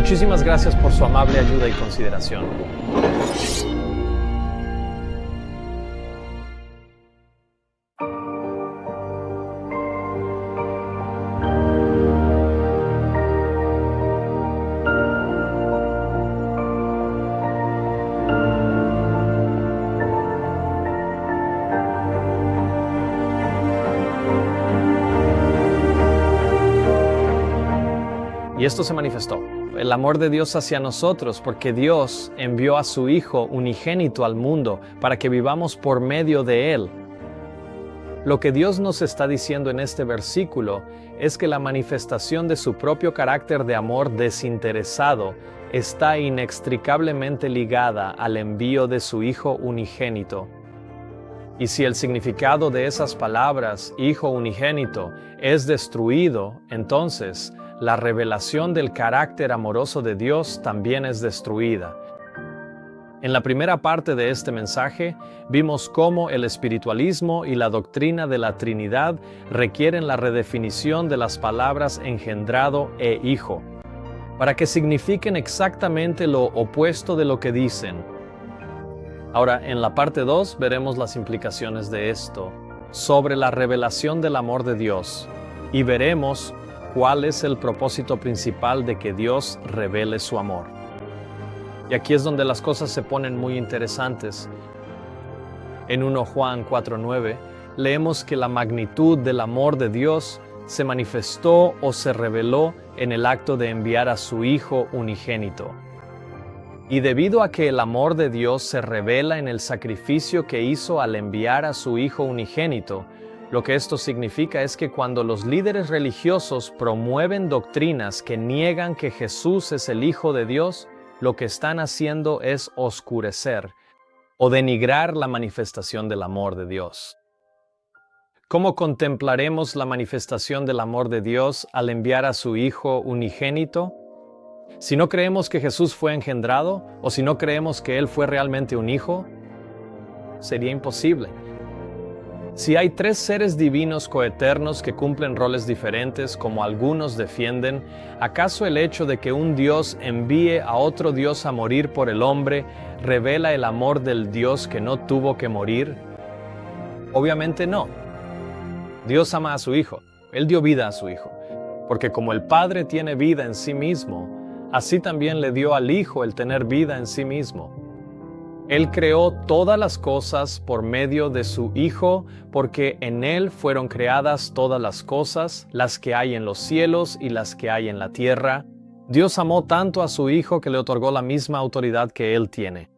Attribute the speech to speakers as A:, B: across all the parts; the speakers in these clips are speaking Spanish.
A: Muchísimas gracias por su amable ayuda y consideración. Y esto se manifestó, el amor de Dios hacia nosotros, porque Dios envió a su Hijo unigénito al mundo para que vivamos por medio de Él. Lo que Dios nos está diciendo en este versículo es que la manifestación de su propio carácter de amor desinteresado está inextricablemente ligada al envío de su Hijo unigénito. Y si el significado de esas palabras, Hijo unigénito, es destruido, entonces la revelación del carácter amoroso de Dios también es destruida. En la primera parte de este mensaje, vimos cómo el espiritualismo y la doctrina de la Trinidad requieren la redefinición de las palabras engendrado e hijo, para que signifiquen exactamente lo opuesto de lo que dicen. Ahora, en la parte 2 veremos las implicaciones de esto, sobre la revelación del amor de Dios, y veremos cuál es el propósito principal de que Dios revele su amor. Y aquí es donde las cosas se ponen muy interesantes. En 1 Juan 4:9 leemos que la magnitud del amor de Dios se manifestó o se reveló en el acto de enviar a su Hijo unigénito. Y debido a que el amor de Dios se revela en el sacrificio que hizo al enviar a su Hijo unigénito, lo que esto significa es que cuando los líderes religiosos promueven doctrinas que niegan que Jesús es el Hijo de Dios, lo que están haciendo es oscurecer o denigrar la manifestación del amor de Dios. ¿Cómo contemplaremos la manifestación del amor de Dios al enviar a su Hijo unigénito? Si no creemos que Jesús fue engendrado, o si no creemos que Él fue realmente un hijo, sería imposible. Si hay tres seres divinos coeternos que cumplen roles diferentes, como algunos defienden, ¿acaso el hecho de que un Dios envíe a otro Dios a morir por el hombre revela el amor del Dios que no tuvo que morir? Obviamente no. Dios ama a su Hijo. Él dio vida a su Hijo. Porque como el Padre tiene vida en sí mismo, así también le dio al Hijo el tener vida en sí mismo. Él creó todas las cosas por medio de su Hijo, porque en Él fueron creadas todas las cosas, las que hay en los cielos y las que hay en la tierra. Dios amó tanto a su Hijo que le otorgó la misma autoridad que Él tiene.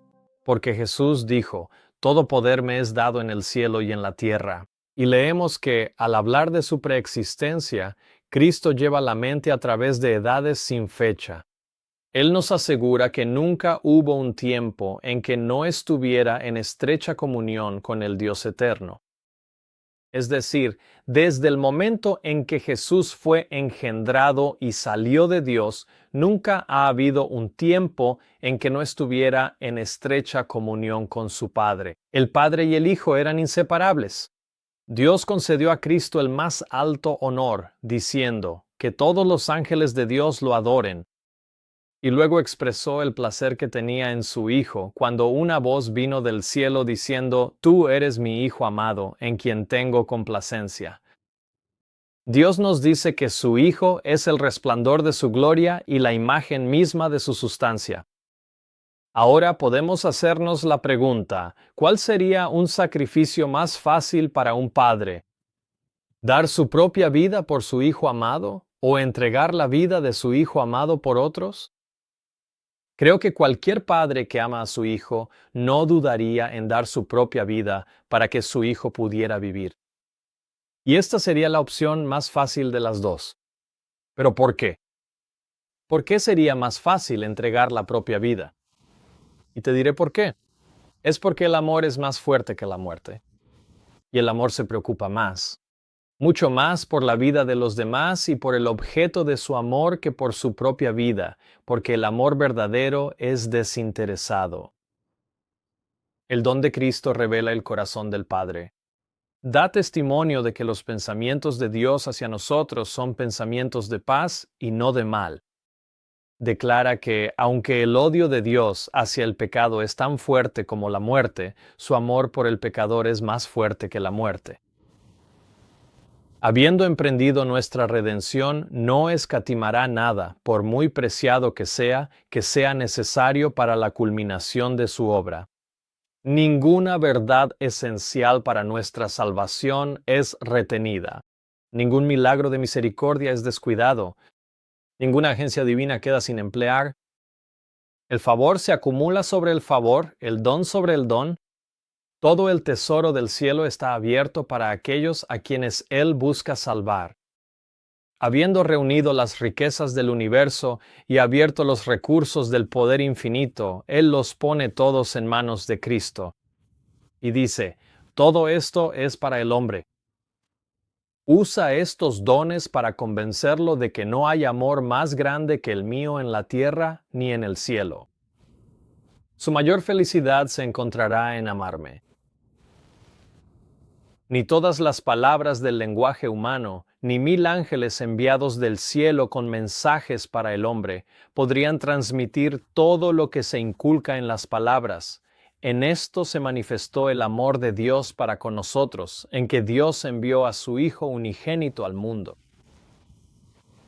A: Porque Jesús dijo, todo poder me es dado en el cielo y en la tierra. Y leemos que, al hablar de su preexistencia, Cristo lleva la mente a través de edades sin fecha. Él nos asegura que nunca hubo un tiempo en que no estuviera en estrecha comunión con el Dios eterno. Es decir, desde el momento en que Jesús fue engendrado y salió de Dios, nunca ha habido un tiempo en que no estuviera en estrecha comunión con su Padre. El Padre y el Hijo eran inseparables. Dios concedió a Cristo el más alto honor, diciendo que todos los ángeles de Dios lo adoren. Y luego expresó el placer que tenía en su Hijo, cuando una voz vino del cielo diciendo, «Tú eres mi Hijo amado, en quien tengo complacencia». Dios nos dice que su Hijo es el resplandor de su gloria y la imagen misma de su sustancia. Ahora podemos hacernos la pregunta, ¿cuál sería un sacrificio más fácil para un padre? ¿Dar su propia vida por su Hijo amado o entregar la vida de su Hijo amado por otros? Creo que cualquier padre que ama a su hijo no dudaría en dar su propia vida para que su hijo pudiera vivir. Y esta sería la opción más fácil de las dos. ¿Pero por qué? ¿Por qué sería más fácil entregar la propia vida? Y te diré por qué. Es porque el amor es más fuerte que la muerte. Y el amor se preocupa más. Mucho más por la vida de los demás y por el objeto de su amor que por su propia vida, porque el amor verdadero es desinteresado. El don de Cristo revela el corazón del Padre. Da testimonio de que los pensamientos de Dios hacia nosotros son pensamientos de paz y no de mal. declara que, aunque el odio de Dios hacia el pecado es tan fuerte como la muerte, su amor por el pecador es más fuerte que la muerte. Habiendo emprendido nuestra redención, no escatimará nada, por muy preciado que sea necesario para la culminación de su obra. Ninguna verdad esencial para nuestra salvación es retenida. Ningún milagro de misericordia es descuidado. Ninguna agencia divina queda sin emplear. El favor se acumula sobre el favor, el don sobre el don. Todo el tesoro del cielo está abierto para aquellos a quienes Él busca salvar. Habiendo reunido las riquezas del universo y abierto los recursos del poder infinito, Él los pone todos en manos de Cristo. Y dice, todo esto es para el hombre. Usa estos dones para convencerlo de que no hay amor más grande que el mío en la tierra ni en el cielo. Su mayor felicidad se encontrará en amarme. Ni todas las palabras del lenguaje humano, ni 1000 ángeles enviados del cielo con mensajes para el hombre, podrían transmitir todo lo que se inculca en las palabras. En esto se manifestó el amor de Dios para con nosotros, en que Dios envió a su Hijo unigénito al mundo.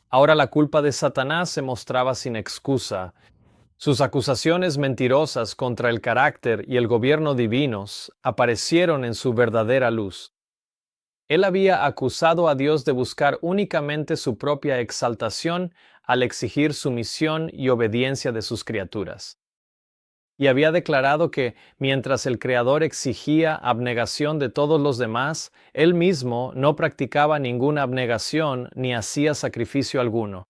A: Ahora la culpa de Satanás se mostraba sin excusa. Sus acusaciones mentirosas contra el carácter y el gobierno divinos aparecieron en su verdadera luz. Él había acusado a Dios de buscar únicamente su propia exaltación al exigir sumisión y obediencia de sus criaturas. Y había declarado que, mientras el Creador exigía abnegación de todos los demás, Él mismo no practicaba ninguna abnegación ni hacía sacrificio alguno.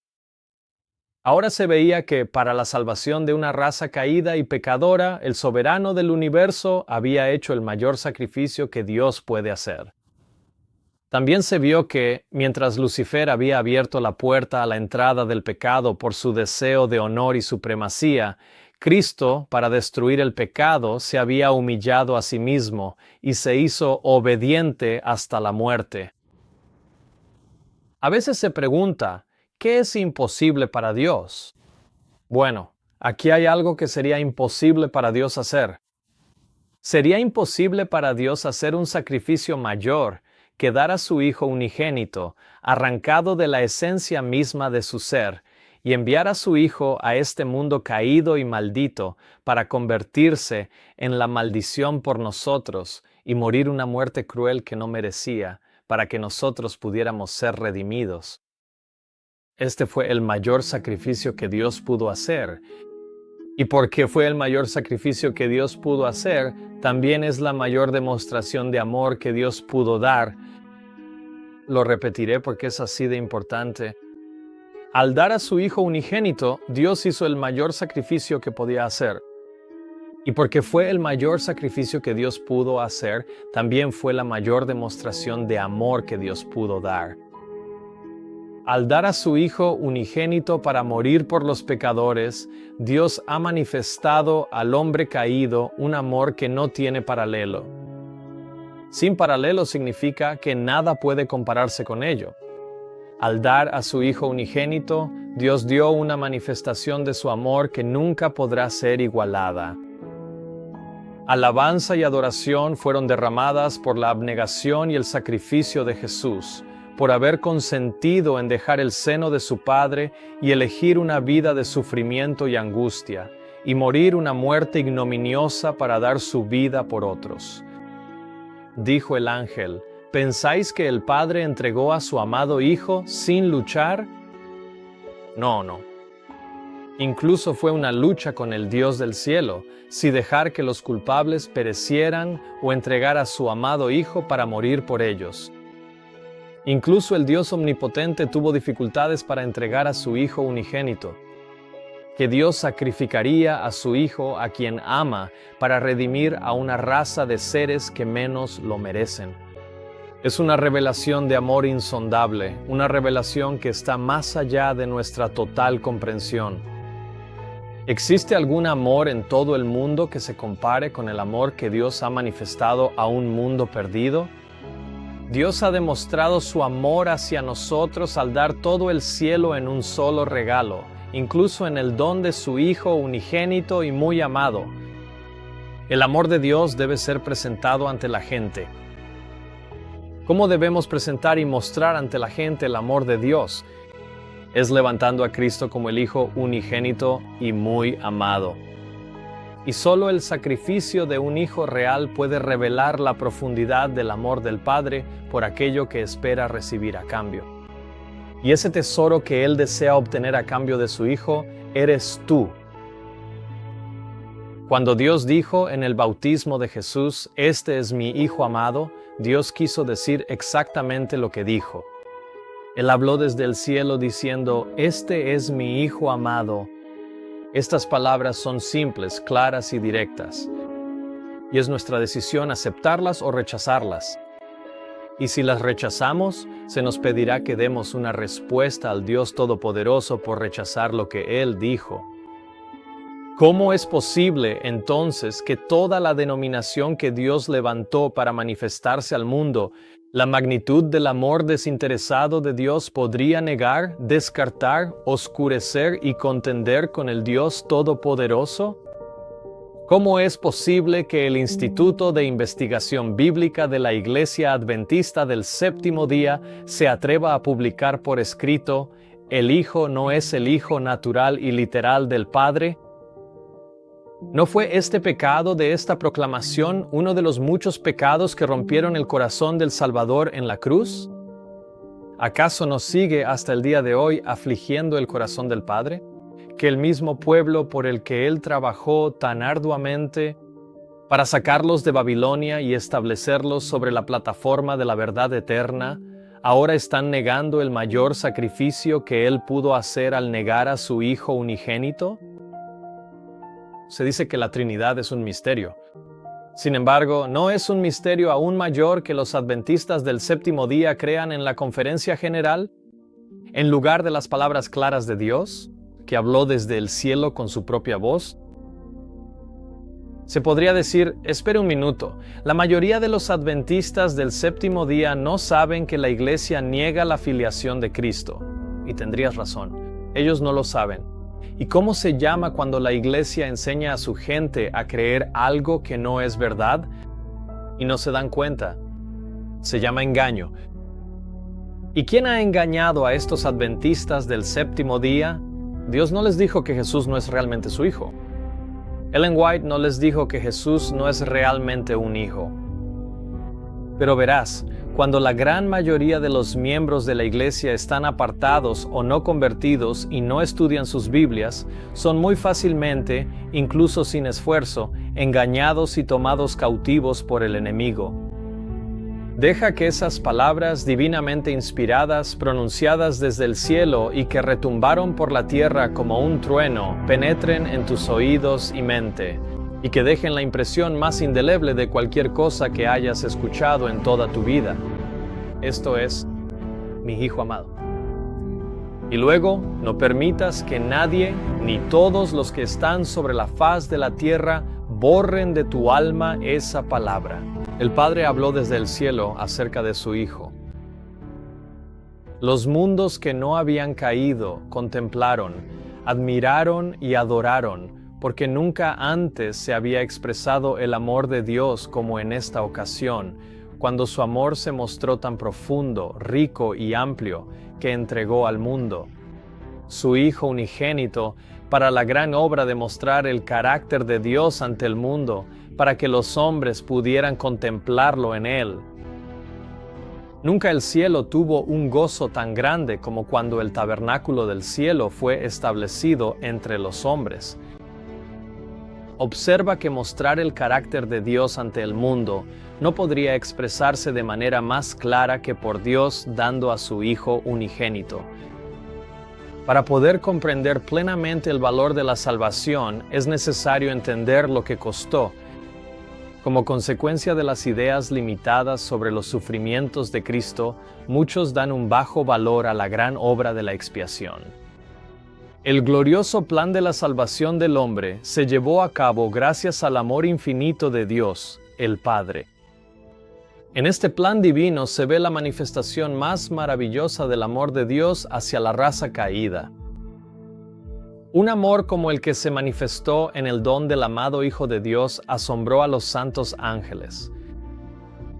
A: Ahora se veía que, para la salvación de una raza caída y pecadora, el soberano del universo había hecho el mayor sacrificio que Dios puede hacer. También se vio que, mientras Lucifer había abierto la puerta a la entrada del pecado por su deseo de honor y supremacía, Cristo, para destruir el pecado, se había humillado a sí mismo y se hizo obediente hasta la muerte. A veces se pregunta, ¿qué es imposible para Dios? Bueno, aquí hay algo que sería imposible para Dios hacer. Sería imposible para Dios hacer un sacrificio mayor que dar a su Hijo unigénito, arrancado de la esencia misma de su ser, y enviar a su Hijo a este mundo caído y maldito para convertirse en la maldición por nosotros y morir una muerte cruel que no merecía, para que nosotros pudiéramos ser redimidos. Este fue el mayor sacrificio que Dios pudo hacer. Y porque fue el mayor sacrificio que Dios pudo hacer, también es la mayor demostración de amor que Dios pudo dar. Lo repetiré porque es así de importante. Al dar a su Hijo unigénito, Dios hizo el mayor sacrificio que podía hacer. Y porque fue el mayor sacrificio que Dios pudo hacer, también fue la mayor demostración de amor que Dios pudo dar. Al dar a su Hijo unigénito para morir por los pecadores, Dios ha manifestado al hombre caído un amor que no tiene paralelo. Sin paralelo significa que nada puede compararse con ello. Al dar a su Hijo unigénito, Dios dio una manifestación de su amor que nunca podrá ser igualada. Alabanza y adoración fueron derramadas por la abnegación y el sacrificio de Jesús, por haber consentido en dejar el seno de su Padre y elegir una vida de sufrimiento y angustia, y morir una muerte ignominiosa para dar su vida por otros. Dijo el ángel, ¿pensáis que el Padre entregó a su amado Hijo sin luchar? No. Incluso fue una lucha con el Dios del cielo, si dejar que los culpables perecieran o entregar a su amado Hijo para morir por ellos. Incluso el Dios omnipotente tuvo dificultades para entregar a su Hijo unigénito. Que Dios sacrificaría a su Hijo a quien ama para redimir a una raza de seres que menos lo merecen. Es una revelación de amor insondable, una revelación que está más allá de nuestra total comprensión. ¿Existe algún amor en todo el mundo que se compare con el amor que Dios ha manifestado a un mundo perdido? Dios ha demostrado su amor hacia nosotros al dar todo el cielo en un solo regalo, incluso en el don de su Hijo unigénito y muy amado. El amor de Dios debe ser presentado ante la gente. ¿Cómo debemos presentar y mostrar ante la gente el amor de Dios? Es levantando a Cristo como el Hijo unigénito y muy amado. Y solo el sacrificio de un Hijo real puede revelar la profundidad del amor del Padre por aquello que espera recibir a cambio. Y ese tesoro que Él desea obtener a cambio de su Hijo, eres tú. Cuando Dios dijo en el bautismo de Jesús, "Este es mi Hijo amado", Dios quiso decir exactamente lo que dijo. Él habló desde el cielo diciendo, "Este es mi Hijo amado". Estas palabras son simples, claras y directas. Y es nuestra decisión aceptarlas o rechazarlas. Y si las rechazamos, se nos pedirá que demos una respuesta al Dios Todopoderoso por rechazar lo que Él dijo. ¿Cómo es posible, entonces, que toda la denominación que Dios levantó para manifestarse al mundo, la magnitud del amor desinteresado de Dios podría negar, descartar, oscurecer y contender con el Dios Todopoderoso? ¿Cómo es posible que el Instituto de Investigación Bíblica de la Iglesia Adventista del Séptimo Día se atreva a publicar por escrito, "El Hijo no es el Hijo natural y literal del Padre"? ¿No fue este pecado de esta proclamación uno de los muchos pecados que rompieron el corazón del Salvador en la cruz? ¿Acaso nos sigue hasta el día de hoy afligiendo el corazón del Padre? Que el mismo pueblo por el que Él trabajó tan arduamente para sacarlos de Babilonia y establecerlos sobre la plataforma de la verdad eterna, ahora están negando el mayor sacrificio que Él pudo hacer al negar a su Hijo unigénito? Se dice que la Trinidad es un misterio. Sin embargo, ¿no es un misterio aún mayor que los adventistas del séptimo día crean en la conferencia general? En lugar de las palabras claras de Dios, que habló desde el cielo con su propia voz, se podría decir, espere un minuto, la mayoría de los adventistas del séptimo día no saben que la Iglesia niega la filiación de Cristo. Y tendrías razón, ellos no lo saben. ¿Y cómo se llama cuando la Iglesia enseña a su gente a creer algo que no es verdad y no se dan cuenta? Se llama engaño. ¿Y quién ha engañado a estos adventistas del séptimo día? Dios no les dijo que Jesús no es realmente su Hijo. Ellen White no les dijo que Jesús no es realmente un Hijo. Pero verás, cuando la gran mayoría de los miembros de la Iglesia están apartados o no convertidos y no estudian sus Biblias, son muy fácilmente, incluso sin esfuerzo, engañados y tomados cautivos por el enemigo. Deja que esas palabras divinamente inspiradas, pronunciadas desde el cielo y que retumbaron por la tierra como un trueno, penetren en tus oídos y mente, y que dejen la impresión más indeleble de cualquier cosa que hayas escuchado en toda tu vida. Esto es, mi Hijo amado. Y luego, no permitas que nadie, ni todos los que están sobre la faz de la tierra, borren de tu alma esa palabra. El Padre habló desde el cielo acerca de su Hijo. Los mundos que no habían caído contemplaron, admiraron y adoraron, porque nunca antes se había expresado el amor de Dios como en esta ocasión, cuando su amor se mostró tan profundo, rico y amplio, que entregó al mundo su Hijo unigénito para la gran obra de mostrar el carácter de Dios ante el mundo, para que los hombres pudieran contemplarlo en Él. Nunca el cielo tuvo un gozo tan grande como cuando el tabernáculo del cielo fue establecido entre los hombres. Observa que mostrar el carácter de Dios ante el mundo no podría expresarse de manera más clara que por Dios dando a su Hijo unigénito. Para poder comprender plenamente el valor de la salvación, es necesario entender lo que costó. Como consecuencia de las ideas limitadas sobre los sufrimientos de Cristo, muchos dan un bajo valor a la gran obra de la expiación. El glorioso plan de la salvación del hombre se llevó a cabo gracias al amor infinito de Dios, el Padre. En este plan divino se ve la manifestación más maravillosa del amor de Dios hacia la raza caída. Un amor como el que se manifestó en el don del amado Hijo de Dios asombró a los santos ángeles.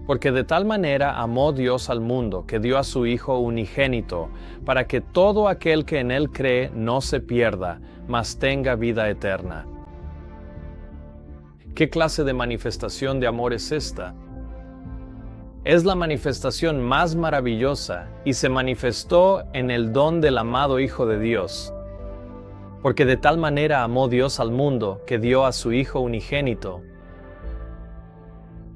A: Porque de tal manera amó Dios al mundo, que dio a su Hijo unigénito, para que todo aquel que en Él cree no se pierda, mas tenga vida eterna. ¿Qué clase de manifestación de amor es esta? Es la manifestación más maravillosa y se manifestó en el don del amado Hijo de Dios. Porque de tal manera amó Dios al mundo, que dio a su Hijo unigénito.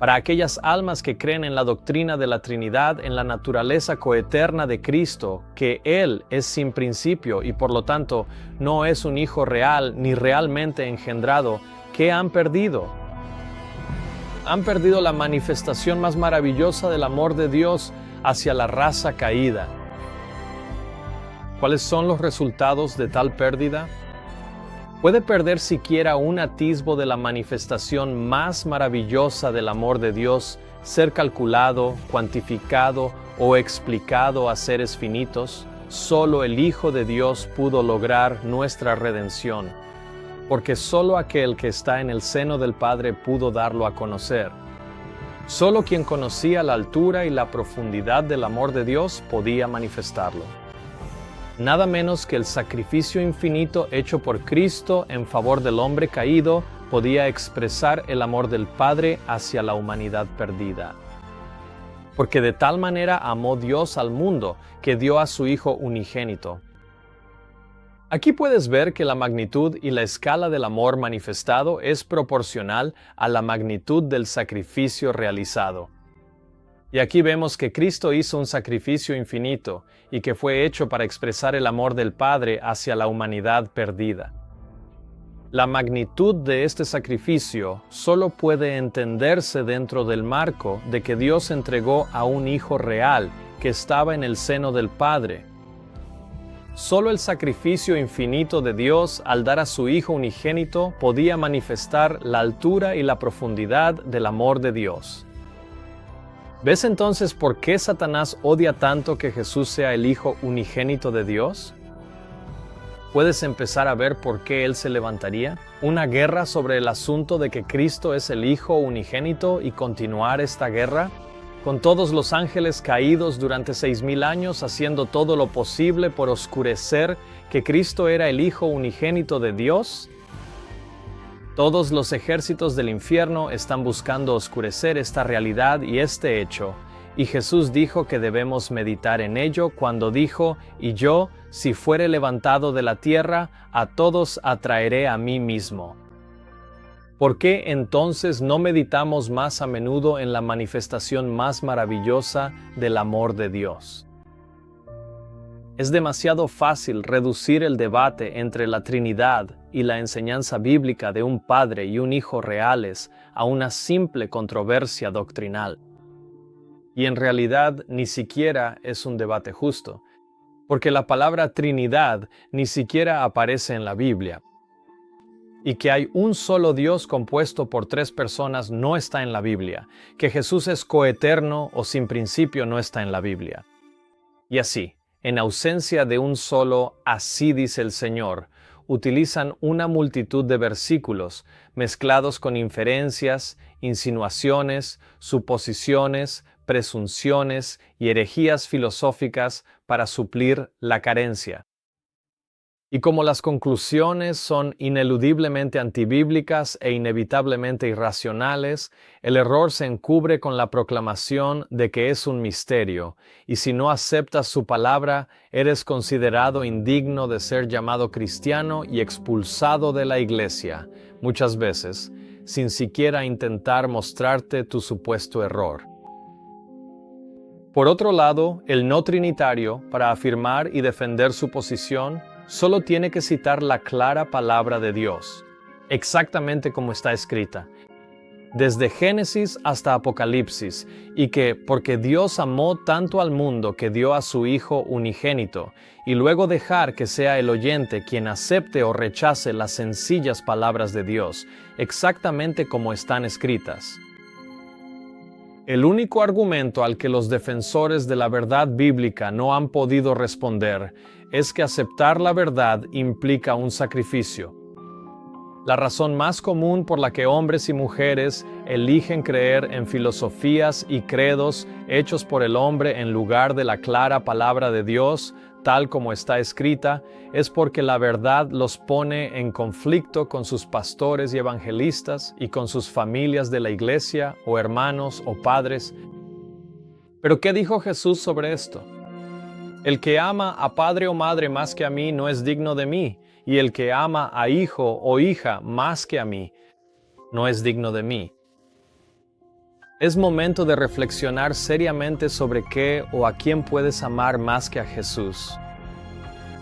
A: Para aquellas almas que creen en la doctrina de la Trinidad, en la naturaleza coeterna de Cristo, que Él es sin principio y por lo tanto no es un Hijo real ni realmente engendrado, ¿qué han perdido? Han perdido la manifestación más maravillosa del amor de Dios hacia la raza caída. ¿Cuáles son los resultados de tal pérdida? ¿Puede perder siquiera un atisbo de la manifestación más maravillosa del amor de Dios ser calculado, cuantificado o explicado a seres finitos? Solo el Hijo de Dios pudo lograr nuestra redención, porque solo aquel que está en el seno del Padre pudo darlo a conocer. Solo quien conocía la altura y la profundidad del amor de Dios podía manifestarlo. Nada menos que el sacrificio infinito hecho por Cristo en favor del hombre caído podía expresar el amor del Padre hacia la humanidad perdida. Porque de tal manera amó Dios al mundo, que dio a su Hijo unigénito. Aquí puedes ver que la magnitud y la escala del amor manifestado es proporcional a la magnitud del sacrificio realizado. Y aquí vemos que Cristo hizo un sacrificio infinito y que fue hecho para expresar el amor del Padre hacia la humanidad perdida. La magnitud de este sacrificio solo puede entenderse dentro del marco de que Dios entregó a un Hijo real que estaba en el seno del Padre. Solo el sacrificio infinito de Dios al dar a su Hijo unigénito podía manifestar la altura y la profundidad del amor de Dios. ¿Ves entonces por qué Satanás odia tanto que Jesús sea el Hijo unigénito de Dios? ¿Puedes empezar a ver por qué él se levantaría? ¿Una guerra sobre el asunto de que Cristo es el Hijo unigénito y continuar esta guerra? ¿Con todos los ángeles caídos durante 6,000 años haciendo todo lo posible por oscurecer que Cristo era el Hijo unigénito de Dios? Todos los ejércitos del infierno están buscando oscurecer esta realidad y este hecho, y Jesús dijo que debemos meditar en ello cuando dijo: «Y yo, si fuere levantado de la tierra, a todos atraeré a mí mismo». ¿Por qué entonces no meditamos más a menudo en la manifestación más maravillosa del amor de Dios? Es demasiado fácil reducir el debate entre la Trinidad y la enseñanza bíblica de un Padre y un Hijo reales a una simple controversia doctrinal. Y en realidad ni siquiera es un debate justo, porque la palabra Trinidad ni siquiera aparece en la Biblia. Y que hay un solo Dios compuesto por 3 personas no está en la Biblia, que Jesús es coeterno o sin principio no está en la Biblia. Y así, en ausencia de un solo «así dice el Señor», utilizan una multitud de versículos mezclados con inferencias, insinuaciones, suposiciones, presunciones y herejías filosóficas para suplir la carencia. Y como las conclusiones son ineludiblemente antibíblicas e inevitablemente irracionales, el error se encubre con la proclamación de que es un misterio, y si no aceptas su palabra, eres considerado indigno de ser llamado cristiano y expulsado de la iglesia, muchas veces, sin siquiera intentar mostrarte tu supuesto error. Por otro lado, el no trinitario, para afirmar y defender su posición, solo tiene que citar la clara palabra de Dios, exactamente como está escrita, desde Génesis hasta Apocalipsis, y que porque Dios amó tanto al mundo que dio a su Hijo unigénito, y luego dejar que sea el oyente quien acepte o rechace las sencillas palabras de Dios, exactamente como están escritas. El único argumento al que los defensores de la verdad bíblica no han podido responder es que aceptar la verdad implica un sacrificio. La razón más común por la que hombres y mujeres eligen creer en filosofías y credos hechos por el hombre en lugar de la clara palabra de Dios, tal como está escrita, es porque la verdad los pone en conflicto con sus pastores y evangelistas y con sus familias de la iglesia, o hermanos o padres. ¿Pero qué dijo Jesús sobre esto? El que ama a padre o madre más que a mí no es digno de mí, y el que ama a hijo o hija más que a mí no es digno de mí. Es momento de reflexionar seriamente sobre qué o a quién puedes amar más que a Jesús.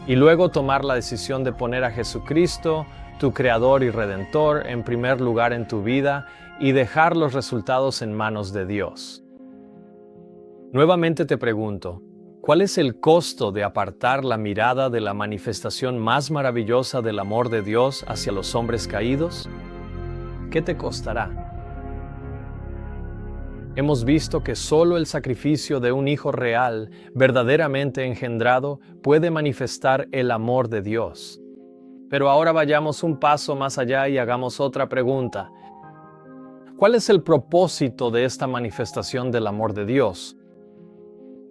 A: Y luego tomar la decisión de poner a Jesucristo, tu Creador y Redentor, en primer lugar en tu vida y dejar los resultados en manos de Dios. Nuevamente te pregunto, ¿cuál es el costo de apartar la mirada de la manifestación más maravillosa del amor de Dios hacia los hombres caídos? ¿Qué te costará? Hemos visto que solo el sacrificio de un Hijo real, verdaderamente engendrado, puede manifestar el amor de Dios. Pero ahora vayamos un paso más allá y hagamos otra pregunta. ¿Cuál es el propósito de esta manifestación del amor de Dios?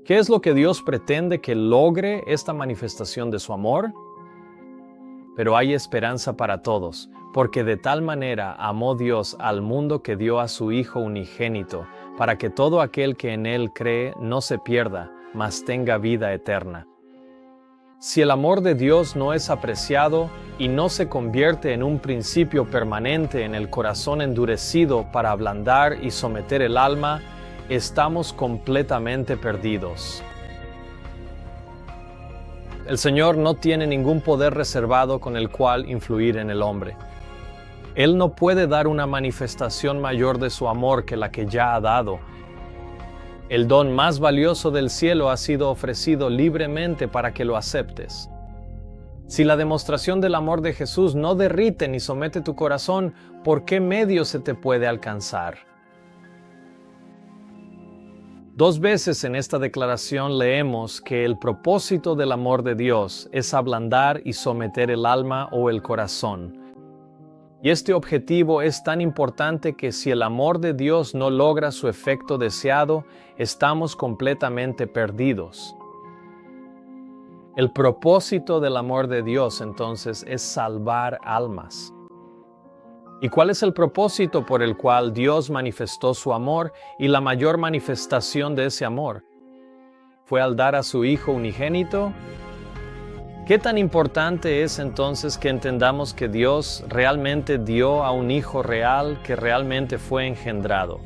A: ¿Qué es lo que Dios pretende que logre esta manifestación de su amor? Pero hay esperanza para todos, porque de tal manera amó Dios al mundo que dio a su Hijo unigénito, para que todo aquel que en Él cree no se pierda, mas tenga vida eterna. Si el amor de Dios no es apreciado y no se convierte en un principio permanente en el corazón endurecido para ablandar y someter el alma, estamos completamente perdidos. El Señor no tiene ningún poder reservado con el cual influir en el hombre. Él no puede dar una manifestación mayor de su amor que la que ya ha dado. El don más valioso del cielo ha sido ofrecido libremente para que lo aceptes. Si la demostración del amor de Jesús no derrite ni somete tu corazón, ¿por qué medio se te puede alcanzar? 2 veces en esta declaración leemos que el propósito del amor de Dios es ablandar y someter el alma o el corazón. Y este objetivo es tan importante que si el amor de Dios no logra su efecto deseado, estamos completamente perdidos. El propósito del amor de Dios, entonces, es salvar almas. ¿Y cuál es el propósito por el cual Dios manifestó su amor y la mayor manifestación de ese amor? ¿Fue al dar a su Hijo unigénito? ¿Qué tan importante es entonces que entendamos que Dios realmente dio a un Hijo real que realmente fue engendrado?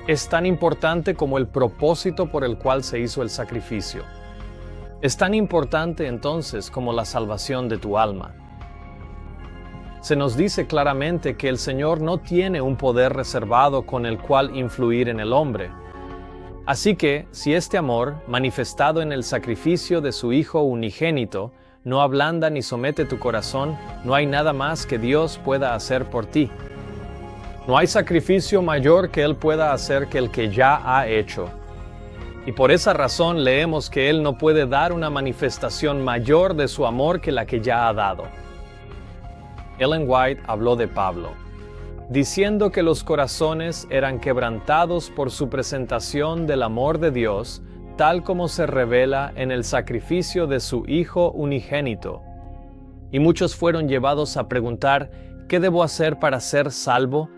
A: Es tan importante como el propósito por el cual se hizo el sacrificio. Es tan importante entonces como la salvación de tu alma. Se nos dice claramente que el Señor no tiene un poder reservado con el cual influir en el hombre. Así que, si este amor, manifestado en el sacrificio de su Hijo unigénito, no ablanda ni somete tu corazón, no hay nada más que Dios pueda hacer por ti. No hay sacrificio mayor que Él pueda hacer que el que ya ha hecho. Y por esa razón leemos que Él no puede dar una manifestación mayor de su amor que la que ya ha dado. Ellen White habló de Pablo, diciendo que los corazones eran quebrantados por su presentación del amor de Dios, tal como se revela en el sacrificio de su Hijo unigénito. Y muchos fueron llevados a preguntar, ¿qué debo hacer para ser salvo?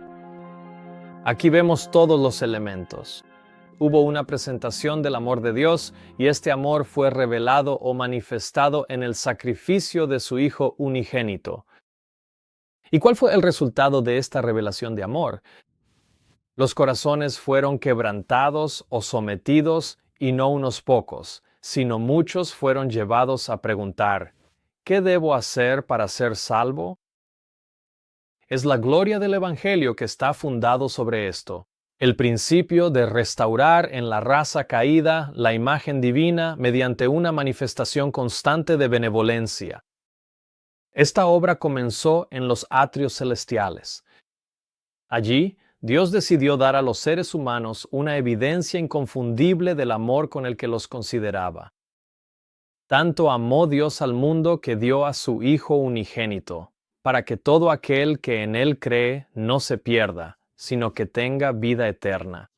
A: Aquí vemos todos los elementos. Hubo una presentación del amor de Dios y este amor fue revelado o manifestado en el sacrificio de su Hijo unigénito. ¿Y cuál fue el resultado de esta revelación de amor? Los corazones fueron quebrantados o sometidos, y no unos pocos, sino muchos fueron llevados a preguntar, ¿qué debo hacer para ser salvo? Es la gloria del Evangelio que está fundado sobre esto, el principio de restaurar en la raza caída la imagen divina mediante una manifestación constante de benevolencia. Esta obra comenzó en los atrios celestiales. Allí, Dios decidió dar a los seres humanos una evidencia inconfundible del amor con el que los consideraba. Tanto amó Dios al mundo que dio a su Hijo unigénito, para que todo aquel que en Él cree no se pierda, sino que tenga vida eterna.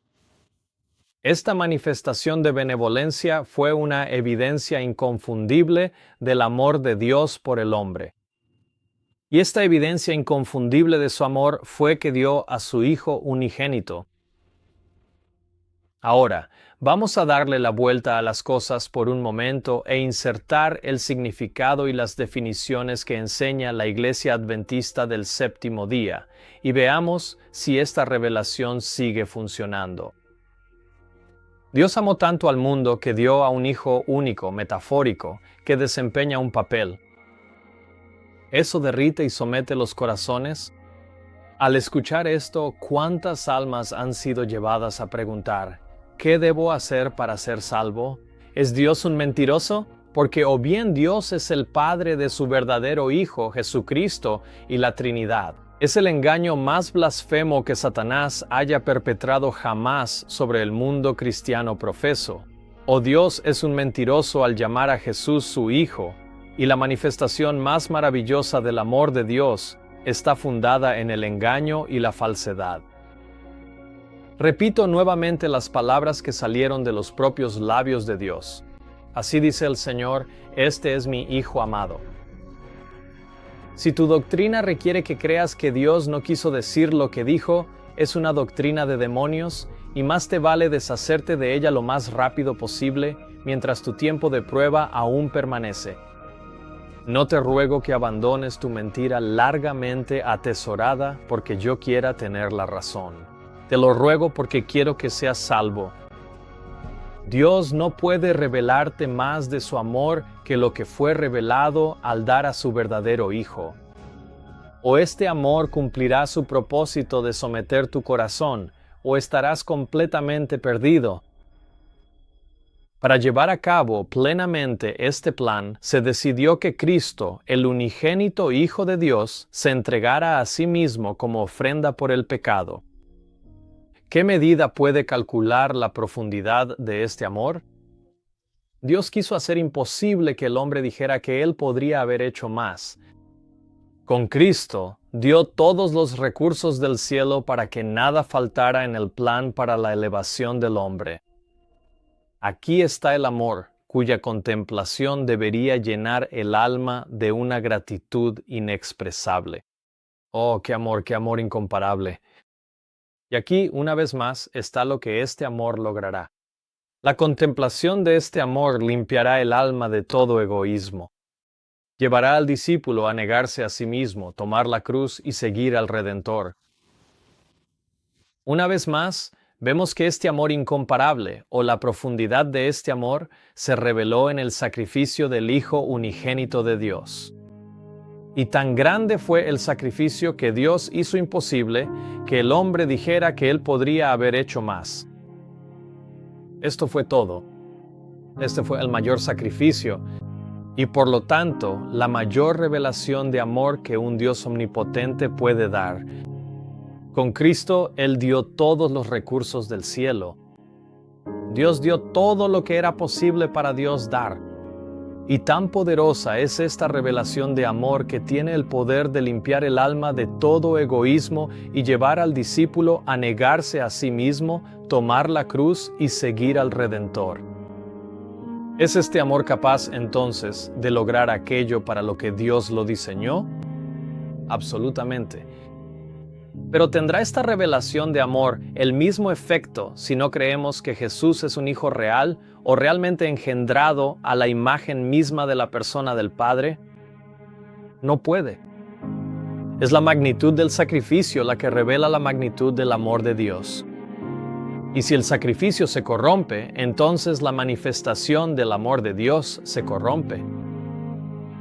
A: Esta manifestación de benevolencia fue una evidencia inconfundible del amor de Dios por el hombre. Y esta evidencia inconfundible de su amor fue que dio a su Hijo unigénito. Ahora, vamos a darle la vuelta a las cosas por un momento e insertar el significado y las definiciones que enseña la Iglesia Adventista del Séptimo Día, y veamos si esta revelación sigue funcionando. Dios amó tanto al mundo que dio a un Hijo único, metafórico, que desempeña un papel. ¿Eso derrite y somete los corazones? Al escuchar esto, ¿cuántas almas han sido llevadas a preguntar: ¿qué debo hacer para ser salvo? ¿Es Dios un mentiroso? Porque o bien Dios es el Padre de su verdadero Hijo, Jesucristo, y la Trinidad. Es el engaño más blasfemo que Satanás haya perpetrado jamás sobre el mundo cristiano profeso. O Dios es un mentiroso al llamar a Jesús su Hijo, y la manifestación más maravillosa del amor de Dios está fundada en el engaño y la falsedad. Repito nuevamente las palabras que salieron de los propios labios de Dios. Así dice el Señor: este es mi Hijo amado. Si tu doctrina requiere que creas que Dios no quiso decir lo que dijo, es una doctrina de demonios, y más te vale deshacerte de ella lo más rápido posible, mientras tu tiempo de prueba aún permanece. No te ruego que abandones tu mentira largamente atesorada porque yo quiera tener la razón. Te lo ruego porque quiero que seas salvo. Dios no puede revelarte más de su amor que lo que fue revelado al dar a su verdadero Hijo. O este amor cumplirá su propósito de someter tu corazón, o estarás completamente perdido. Para llevar a cabo plenamente este plan, se decidió que Cristo, el unigénito Hijo de Dios, se entregara a sí mismo como ofrenda por el pecado. ¿Qué medida puede calcular la profundidad de este amor? Dios quiso hacer imposible que el hombre dijera que él podría haber hecho más. Con Cristo, dio todos los recursos del cielo para que nada faltara en el plan para la elevación del hombre. Aquí está el amor, cuya contemplación debería llenar el alma de una gratitud inexpresable. Oh, qué amor incomparable. Y aquí, una vez más, está lo que este amor logrará. La contemplación de este amor limpiará el alma de todo egoísmo. Llevará al discípulo a negarse a sí mismo, tomar la cruz y seguir al Redentor. Una vez más, vemos que este amor incomparable, o la profundidad de este amor, se reveló en el sacrificio del Hijo unigénito de Dios. Y tan grande fue el sacrificio que Dios hizo imposible que el hombre dijera que él podría haber hecho más. Esto fue todo. Este fue el mayor sacrificio y por lo tanto la mayor revelación de amor que un Dios omnipotente puede dar. Con Cristo, Él dio todos los recursos del cielo. Dios dio todo lo que era posible para Dios dar. Y tan poderosa es esta revelación de amor que tiene el poder de limpiar el alma de todo egoísmo y llevar al discípulo a negarse a sí mismo, tomar la cruz y seguir al Redentor. ¿Es este amor capaz, entonces, de lograr aquello para lo que Dios lo diseñó? Absolutamente. Pero ¿tendrá esta revelación de amor el mismo efecto si no creemos que Jesús es un Hijo real o realmente engendrado a la imagen misma de la persona del Padre? No puede. Es la magnitud del sacrificio la que revela la magnitud del amor de Dios. Y si el sacrificio se corrompe, entonces la manifestación del amor de Dios se corrompe.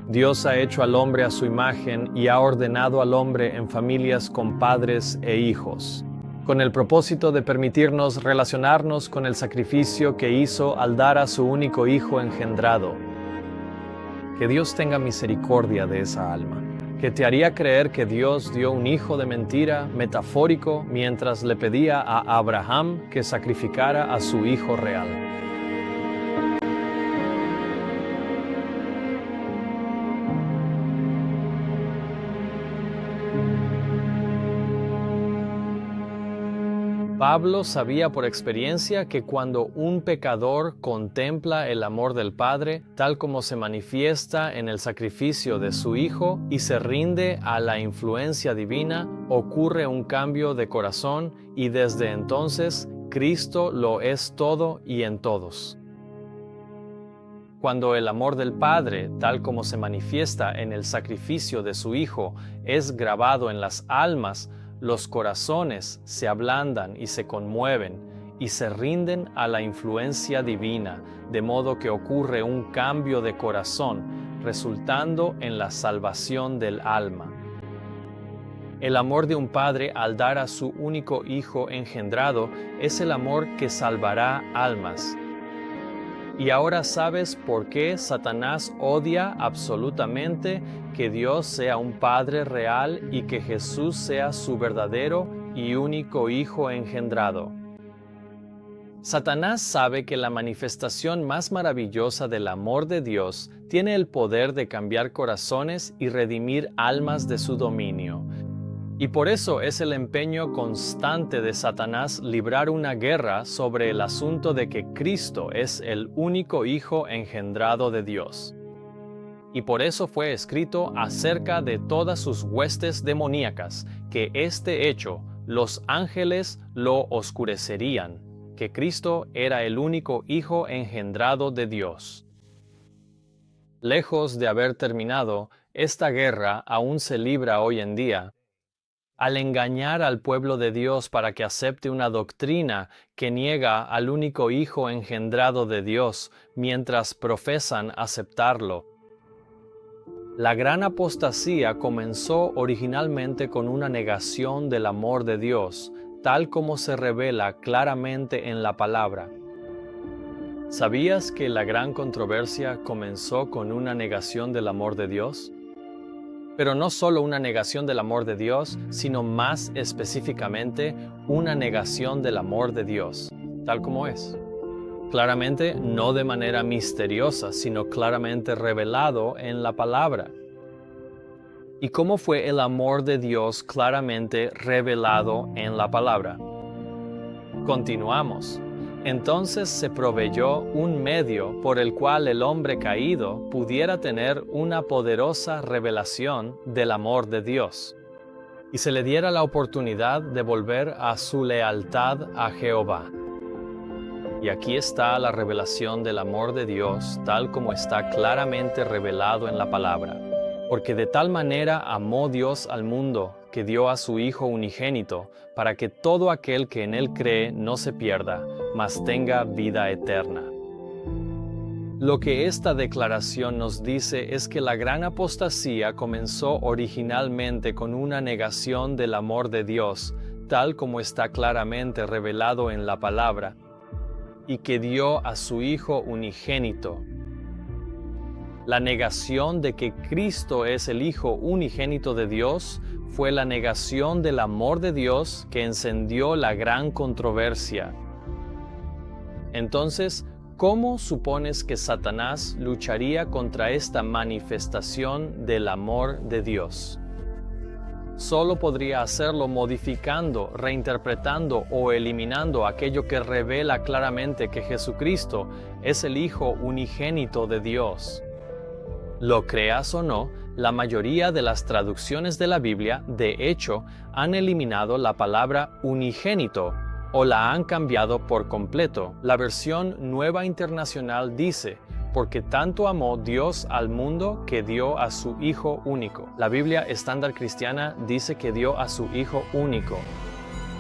A: Dios ha hecho al hombre a su imagen y ha ordenado al hombre en familias con padres e hijos, con el propósito de permitirnos relacionarnos con el sacrificio que hizo al dar a su único Hijo engendrado. Que Dios tenga misericordia de esa alma. que te haría creer que Dios dio un hijo de mentira metafórico mientras le pedía a Abraham que sacrificara a su hijo real. Pablo sabía por experiencia que cuando un pecador contempla el amor del Padre, tal como se manifiesta en el sacrificio de su Hijo, y se rinde a la influencia divina, ocurre un cambio de corazón y desde entonces Cristo lo es todo y en todos. Cuando el amor del Padre, tal como se manifiesta en el sacrificio de su Hijo, es grabado en las almas, los corazones se ablandan y se conmueven y se rinden a la influencia divina, de modo que ocurre un cambio de corazón, resultando en la salvación del alma. El amor de un padre al dar a su único hijo engendrado es el amor que salvará almas. Y ahora sabes por qué Satanás odia absolutamente que Dios sea un Padre real y que Jesús sea su verdadero y único Hijo engendrado. Satanás sabe que la manifestación más maravillosa del amor de Dios tiene el poder de cambiar corazones y redimir almas de su dominio. Y por eso es el empeño constante de Satanás librar una guerra sobre el asunto de que Cristo es el único Hijo engendrado de Dios. Y por eso fue escrito acerca de todas sus huestes demoníacas, que este hecho los ángeles lo oscurecerían, que Cristo era el único Hijo engendrado de Dios. Lejos de haber terminado, esta guerra aún se libra hoy en día, al engañar al pueblo de Dios para que acepte una doctrina que niega al único Hijo engendrado de Dios mientras profesan aceptarlo. La gran apostasía comenzó originalmente con una negación del amor de Dios, tal como se revela claramente en la palabra. ¿Sabías que la gran controversia comenzó con una negación del amor de Dios? Pero no solo una negación del amor de Dios, sino más específicamente una negación del amor de Dios, tal como es. Claramente no de manera misteriosa, sino claramente revelado en la palabra. ¿Y cómo fue el amor de Dios claramente revelado en la palabra? Continuamos. Entonces se proveyó un medio por el cual el hombre caído pudiera tener una poderosa revelación del amor de Dios, y se le diera la oportunidad de volver a su lealtad a Jehová. Y aquí está la revelación del amor de Dios, tal como está claramente revelado en la palabra. Porque de tal manera amó Dios al mundo, que dio a su Hijo unigénito, para que todo aquel que en él cree no se pierda, mas tenga vida eterna. Lo que esta declaración nos dice es que la gran apostasía comenzó originalmente con una negación del amor de Dios, tal como está claramente revelado en la palabra, y que dio a su Hijo unigénito. La negación de que Cristo es el Hijo unigénito de Dios fue la negación del amor de Dios que encendió la gran controversia. Entonces, ¿cómo supones que Satanás lucharía contra esta manifestación del amor de Dios? Solo podría hacerlo modificando, reinterpretando o eliminando aquello que revela claramente que Jesucristo es el Hijo unigénito de Dios. Lo creas o no, la mayoría de las traducciones de la Biblia, de hecho, han eliminado la palabra unigénito o la han cambiado por completo. La versión Nueva Internacional dice, porque tanto amó Dios al mundo que dio a su Hijo único. La Biblia Estándar Cristiana dice que dio a su Hijo único.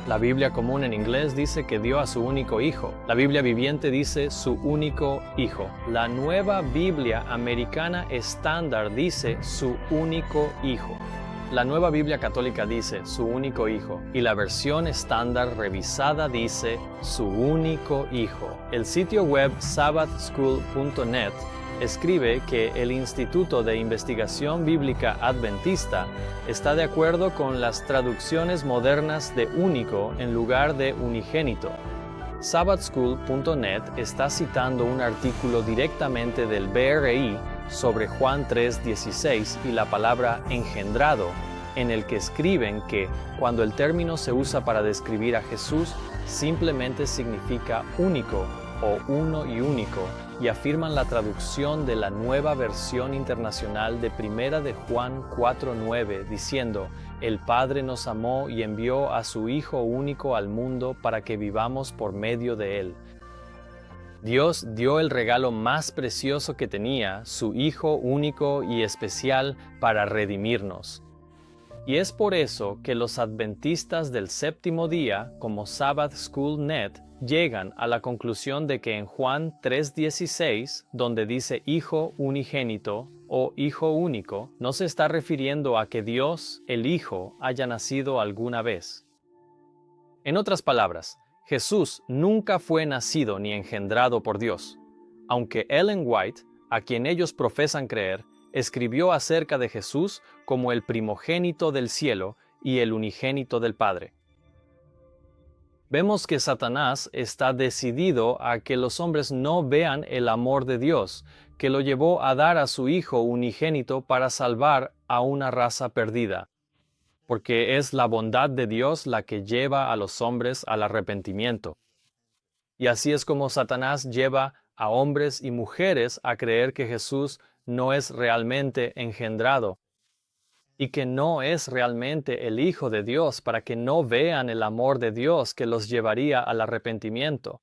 A: La Biblia Común en inglés dice que dio a su único hijo. La Biblia Viviente dice su único hijo. La Nueva Biblia Americana Estándar dice su único hijo. La Nueva Biblia Católica dice su único hijo. Y la versión estándar revisada dice su único hijo. El sitio web sabbathschool.net escribe que el Instituto de Investigación Bíblica Adventista está de acuerdo con las traducciones modernas de único en lugar de unigénito. Sabbathschool.net está citando un artículo directamente del BRI sobre Juan 3:16 y la palabra engendrado, en el que escriben que cuando el término se usa para describir a Jesús, simplemente significa único o uno y único, y afirman la traducción de la Nueva Versión Internacional de Primera de Juan 4:9, diciendo: el Padre nos amó y envió a su Hijo único al mundo para que vivamos por medio de Él. Dios dio el regalo más precioso que tenía, su Hijo único y especial, para redimirnos. Y es por eso que los adventistas del séptimo día, como Sabbath School Net, llegan a la conclusión de que en Juan 3:16, donde dice Hijo unigénito o Hijo único, no se está refiriendo a que Dios, el Hijo, haya nacido alguna vez. En otras palabras, Jesús nunca fue nacido ni engendrado por Dios, aunque Ellen White, a quien ellos profesan creer, escribió acerca de Jesús como el primogénito del cielo y el unigénito del Padre. Vemos que Satanás está decidido a que los hombres no vean el amor de Dios, que lo llevó a dar a su Hijo unigénito para salvar a una raza perdida, porque es la bondad de Dios la que lleva a los hombres al arrepentimiento. Y así es como Satanás lleva a hombres y mujeres a creer que Jesús no es realmente engendrado, y que no es realmente el Hijo de Dios, para que no vean el amor de Dios que los llevaría al arrepentimiento.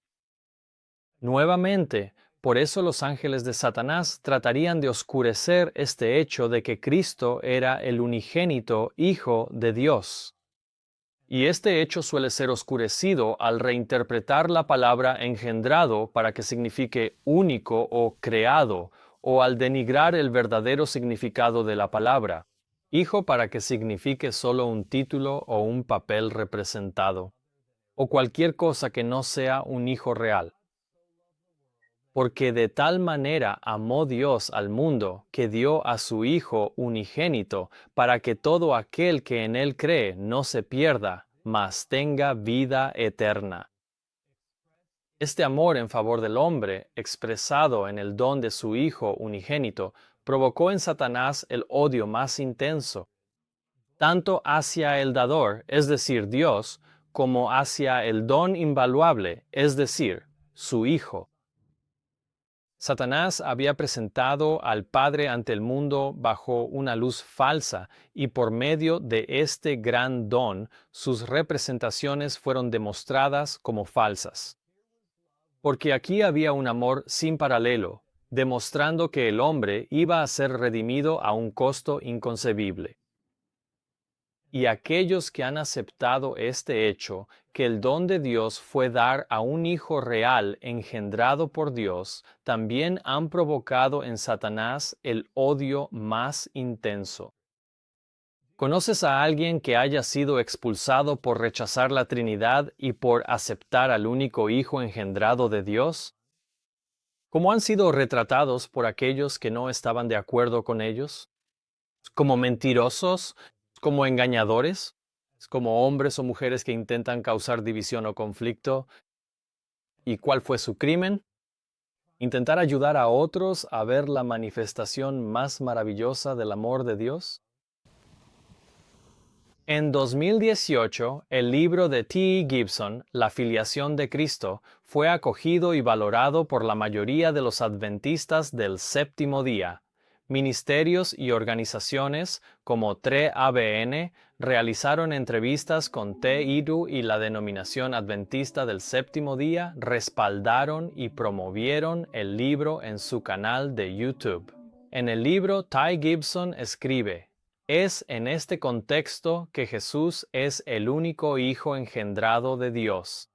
A: Nuevamente, por eso los ángeles de Satanás tratarían de oscurecer este hecho de que Cristo era el unigénito Hijo de Dios. Y este hecho suele ser oscurecido al reinterpretar la palabra engendrado para que signifique único o creado, o al denigrar el verdadero significado de la palabra hijo para que signifique solo un título o un papel representado, o cualquier cosa que no sea un hijo real. Porque de tal manera amó Dios al mundo, que dio a su Hijo unigénito, para que todo aquel que en él cree no se pierda, mas tenga vida eterna. Este amor en favor del hombre, expresado en el don de su Hijo unigénito, provocó en Satanás el odio más intenso, tanto hacia el dador, es decir, Dios, como hacia el don invaluable, es decir, su Hijo. Satanás había presentado al Padre ante el mundo bajo una luz falsa, y por medio de este gran don, sus representaciones fueron demostradas como falsas. Porque aquí había un amor sin paralelo, demostrando que el hombre iba a ser redimido a un costo inconcebible. Y aquellos que han aceptado este hecho, que el don de Dios fue dar a un Hijo real engendrado por Dios, también han provocado en Satanás el odio más intenso. ¿Conoces a alguien que haya sido expulsado por rechazar la Trinidad y por aceptar al único Hijo engendrado de Dios? ¿Cómo han sido retratados por aquellos que no estaban de acuerdo con ellos? ¿Como mentirosos? ¿Como engañadores? ¿Como hombres o mujeres que intentan causar división o conflicto? ¿Y cuál fue su crimen? ¿Intentar ayudar a otros a ver la manifestación más maravillosa del amor de Dios? En 2018, el libro de T. Gibson, La filiación de Cristo, fue acogido y valorado por la mayoría de los adventistas del séptimo día. Ministerios y organizaciones como TRE-ABN realizaron entrevistas con TIDU y la denominación adventista del séptimo día respaldaron y promovieron el libro en su canal de YouTube. En el libro, Ty Gibson escribe: es en este contexto que Jesús es el único Hijo engendrado de Dios.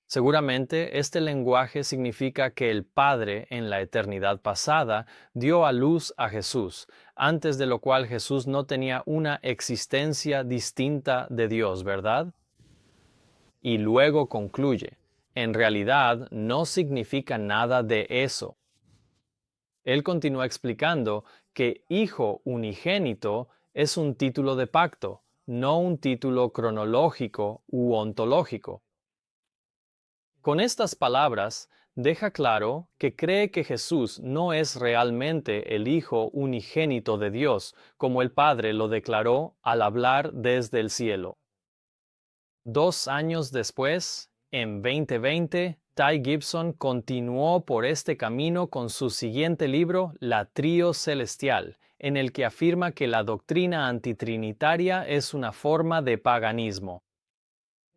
A: Seguramente este lenguaje significa que el Padre en la eternidad pasada dio a luz a Jesús, antes de lo cual Jesús no tenía una existencia distinta de Dios, ¿verdad? Y luego concluye: en realidad no significa nada de eso. Él continúa explicando que hijo unigénito es un título de pacto, no un título cronológico u ontológico. Con estas palabras, deja claro que cree que Jesús no es realmente el Hijo unigénito de Dios, como el Padre lo declaró al hablar desde el cielo. 2 años después, en 2020, Ty Gibson continuó por este camino con su siguiente libro, La Trío Celestial, en el que afirma que la doctrina antitrinitaria es una forma de paganismo.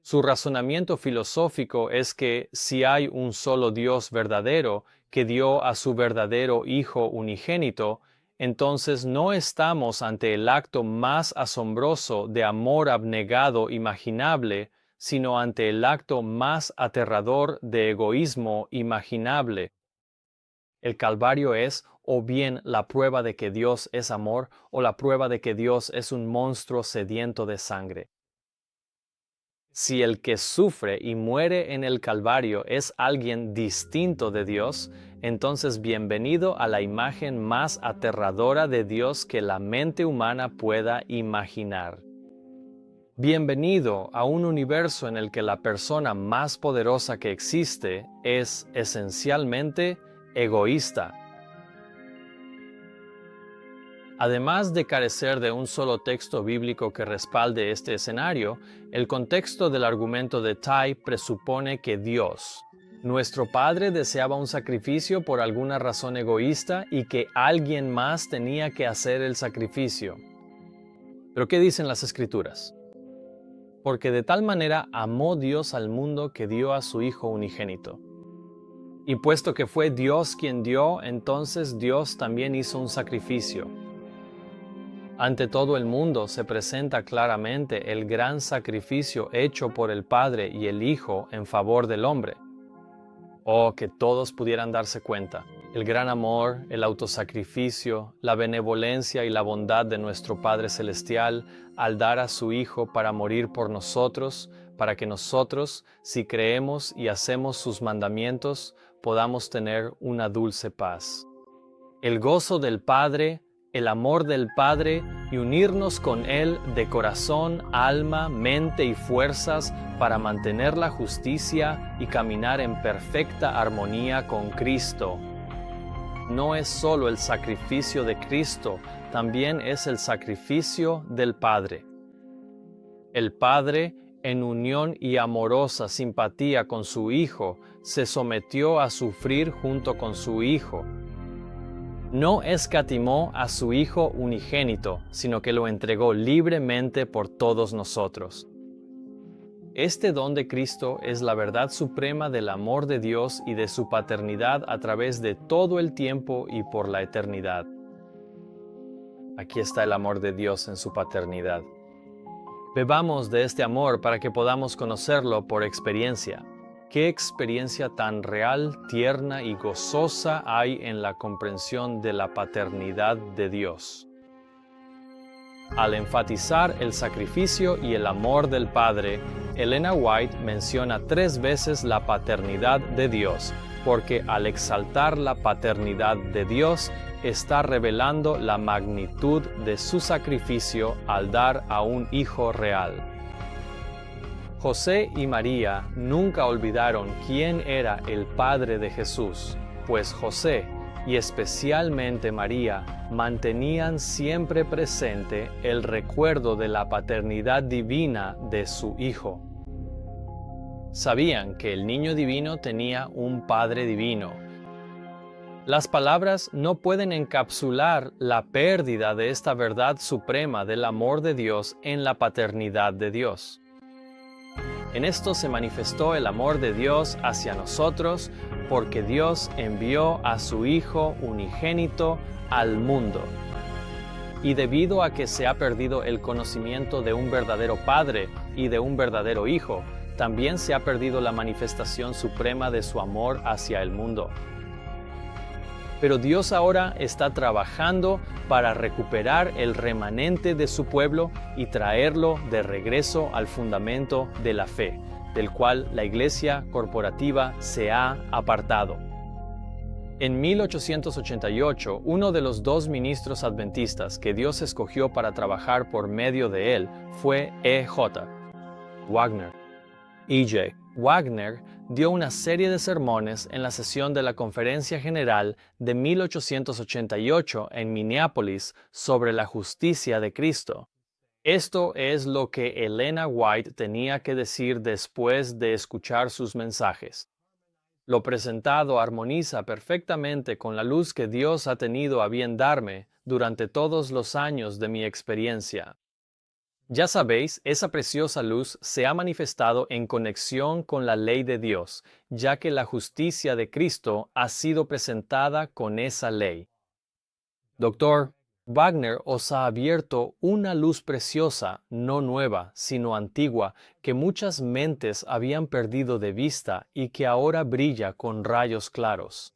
A: Su razonamiento filosófico es que si hay un solo Dios verdadero que dio a su verdadero Hijo unigénito, entonces no estamos ante el acto más asombroso de amor abnegado imaginable, sino ante el acto más aterrador de egoísmo imaginable. El Calvario es o bien la prueba de que Dios es amor o la prueba de que Dios es un monstruo sediento de sangre. Si el que sufre y muere en el Calvario es alguien distinto de Dios, entonces bienvenido a la imagen más aterradora de Dios que la mente humana pueda imaginar. Bienvenido a un universo en el que la persona más poderosa que existe es esencialmente egoísta. Además de carecer de un solo texto bíblico que respalde este escenario, el contexto del argumento de Ty presupone que Dios, nuestro Padre, deseaba un sacrificio por alguna razón egoísta y que alguien más tenía que hacer el sacrificio. ¿Pero qué dicen las Escrituras? Porque de tal manera amó Dios al mundo que dio a su Hijo unigénito. Y puesto que fue Dios quien dio, entonces Dios también hizo un sacrificio. Ante todo el mundo se presenta claramente el gran sacrificio hecho por el Padre y el Hijo en favor del hombre. Oh, que todos pudieran darse cuenta. El gran amor, el autosacrificio, la benevolencia y la bondad de nuestro Padre Celestial al dar a su Hijo para morir por nosotros, para que nosotros, si creemos y hacemos sus mandamientos, podamos tener una dulce paz. El gozo del Padre, el amor del Padre y unirnos con Él de corazón, alma, mente y fuerzas para mantener la justicia y caminar en perfecta armonía con Cristo. No es solo el sacrificio de Cristo, también es el sacrificio del Padre. El Padre, en unión y amorosa simpatía con su Hijo, se sometió a sufrir junto con su Hijo. No escatimó a su Hijo unigénito, sino que lo entregó libremente por todos nosotros. Este don de Cristo es la verdad suprema del amor de Dios y de su paternidad a través de todo el tiempo y por la eternidad. Aquí está el amor de Dios en su paternidad. Bebamos de este amor para que podamos conocerlo por experiencia. ¿Qué experiencia tan real, tierna y gozosa hay en la comprensión de la paternidad de Dios? Al enfatizar el sacrificio y el amor del Padre, Elena White menciona 3 veces la paternidad de Dios, porque al exaltar la paternidad de Dios, está revelando la magnitud de su sacrificio al dar a un hijo real. José y María nunca olvidaron quién era el Padre de Jesús, pues José, y especialmente María, mantenían siempre presente el recuerdo de la paternidad divina de su Hijo. Sabían que el niño divino tenía un Padre divino. Las palabras no pueden encapsular la pérdida de esta verdad suprema del amor de Dios en la paternidad de Dios. En esto se manifestó el amor de Dios hacia nosotros, porque Dios envió a su Hijo unigénito al mundo. Y debido a que se ha perdido el conocimiento de un verdadero Padre y de un verdadero Hijo, también se ha perdido la manifestación suprema de su amor hacia el mundo. Pero Dios ahora está trabajando para recuperar el remanente de su pueblo y traerlo de regreso al fundamento de la fe, del cual la iglesia corporativa se ha apartado. En 1888, uno de los dos ministros adventistas que Dios escogió para trabajar por medio de él fue E.J. Wagner. E.J. Wagner dio una serie de sermones en la sesión de la Conferencia General de 1888 en Minneapolis sobre la justicia de Cristo. Esto es lo que Elena White tenía que decir después de escuchar sus mensajes. Lo presentado armoniza perfectamente con la luz que Dios ha tenido a bien darme durante todos los años de mi experiencia. Ya sabéis, esa preciosa luz se ha manifestado en conexión con la ley de Dios, ya que la justicia de Cristo ha sido presentada con esa ley. Doctor, Wagner os ha abierto una luz preciosa, no nueva, sino antigua, que muchas mentes habían perdido de vista y que ahora brilla con rayos claros.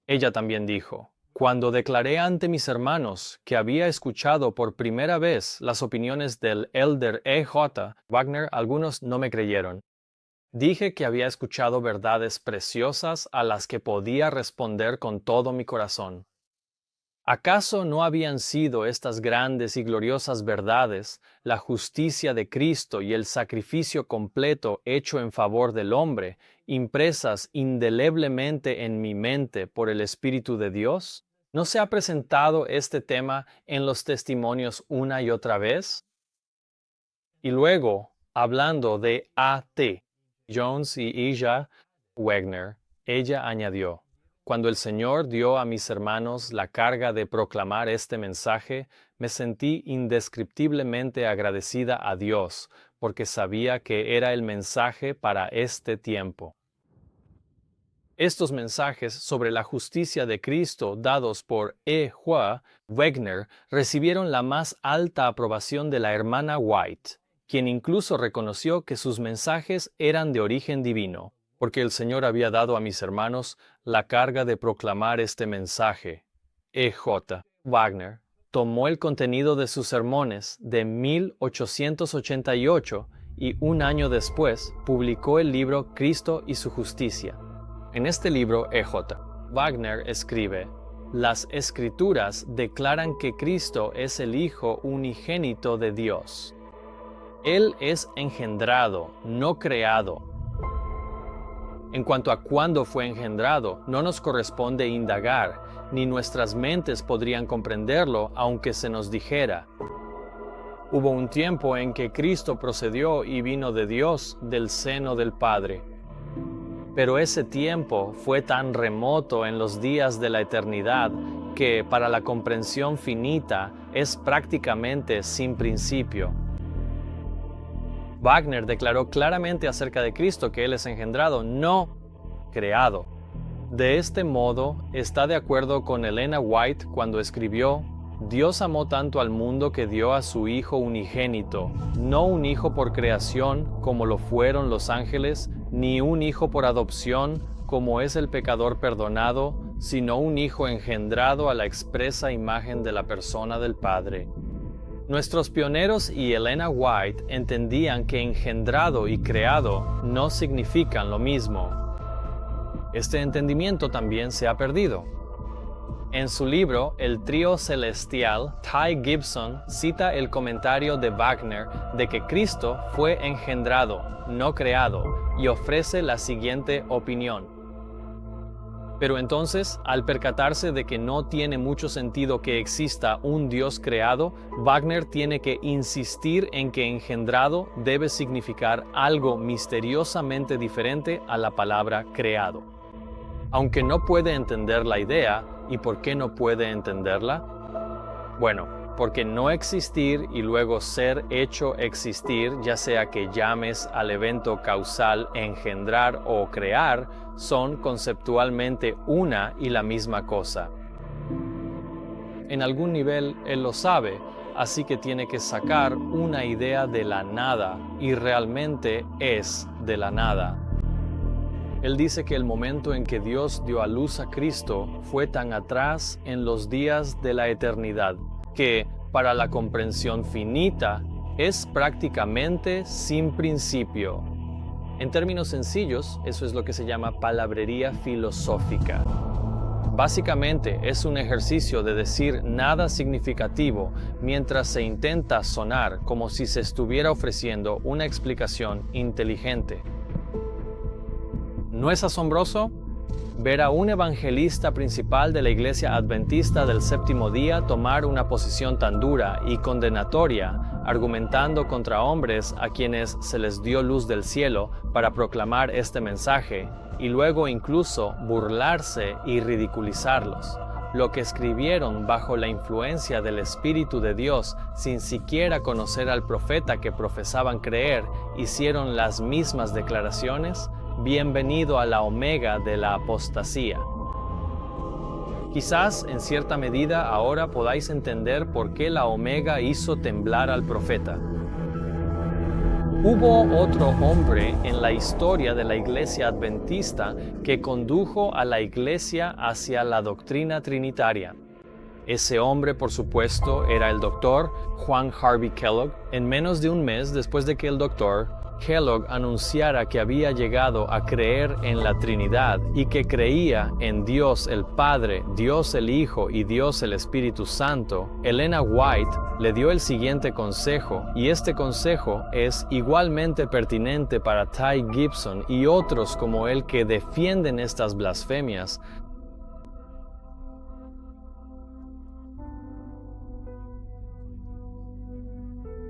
A: Ella también dijo: cuando declaré ante mis hermanos que había escuchado por primera vez las opiniones del elder E.J. Wagner, algunos no me creyeron. Dije que había escuchado verdades preciosas a las que podía responder con todo mi corazón. ¿Acaso no habían sido estas grandes y gloriosas verdades, la justicia de Cristo y el sacrificio completo hecho en favor del hombre, impresas indeleblemente en mi mente por el Espíritu de Dios? ¿No se ha presentado este tema en los testimonios una y otra vez? Y luego, hablando de A.T. Jones y E.J. Wagner, ella añadió: cuando el Señor dio a mis hermanos la carga de proclamar este mensaje, me sentí indescriptiblemente agradecida a Dios, porque sabía que era el mensaje para este tiempo. Estos mensajes sobre la justicia de Cristo dados por E.J. Wagner recibieron la más alta aprobación de la hermana White, quien incluso reconoció que sus mensajes eran de origen divino, porque el Señor había dado a mis hermanos la carga de proclamar este mensaje. E.J. Wagner tomó el contenido de sus sermones de 1888 y un año después publicó el libro Cristo y su justicia. En este libro, E.J. Wagner escribe: las Escrituras declaran que Cristo es el Hijo unigénito de Dios. Él es engendrado, no creado. En cuanto a cuándo fue engendrado, no nos corresponde indagar, ni nuestras mentes podrían comprenderlo aunque se nos dijera. Hubo un tiempo en que Cristo procedió y vino de Dios, del seno del Padre. Pero ese tiempo fue tan remoto en los días de la eternidad que, para la comprensión finita, es prácticamente sin principio. Wagner declaró claramente acerca de Cristo que Él es engendrado, no creado. De este modo, está de acuerdo con Elena White cuando escribió: Dios amó tanto al mundo que dio a su Hijo unigénito, no un hijo por creación como lo fueron los ángeles, ni un hijo por adopción como es el pecador perdonado, sino un hijo engendrado a la expresa imagen de la persona del Padre. Nuestros pioneros y Elena White entendían que engendrado y creado no significan lo mismo. Este entendimiento también se ha perdido. En su libro El Trío Celestial, Ty Gibson cita el comentario de Wagner de que Cristo fue engendrado, no creado, y ofrece la siguiente opinión. Pero entonces, al percatarse de que no tiene mucho sentido que exista un Dios creado, Wagner tiene que insistir en que engendrado debe significar algo misteriosamente diferente a la palabra creado. Aunque no puede entender la idea, ¿y por qué no puede entenderla? Bueno, porque no existir y luego ser hecho existir, ya sea que llames al evento causal engendrar o crear, son conceptualmente una y la misma cosa. En algún nivel él lo sabe, así que tiene que sacar una idea de la nada y realmente es de la nada. Él dice que el momento en que Dios dio a luz a Cristo fue tan atrás en los días de la eternidad, que, para la comprensión finita, es prácticamente sin principio. En términos sencillos, eso es lo que se llama palabrería filosófica. Básicamente es un ejercicio de decir nada significativo mientras se intenta sonar como si se estuviera ofreciendo una explicación inteligente. ¿No es asombroso? Ver a un evangelista principal de la Iglesia Adventista del Séptimo Día tomar una posición tan dura y condenatoria, argumentando contra hombres a quienes se les dio luz del cielo para proclamar este mensaje, y luego incluso burlarse y ridiculizarlos. Lo que escribieron bajo la influencia del Espíritu de Dios, sin siquiera conocer al profeta que profesaban creer, hicieron las mismas declaraciones. Bienvenido a la omega de la apostasía. Quizás en cierta medida ahora podáis entender por qué la omega hizo temblar al profeta. Hubo otro hombre en la historia de la Iglesia Adventista que condujo a la Iglesia hacia la doctrina trinitaria. Ese hombre, por supuesto, era el Dr. Juan Harvey Kellogg. En menos de un mes después de que el Dr. Kellogg anunciara que había llegado a creer en la Trinidad y que creía en Dios el Padre, Dios el Hijo y Dios el Espíritu Santo, Elena White le dio el siguiente consejo, y este consejo es igualmente pertinente para Ty Gibson y otros como él que defienden estas blasfemias.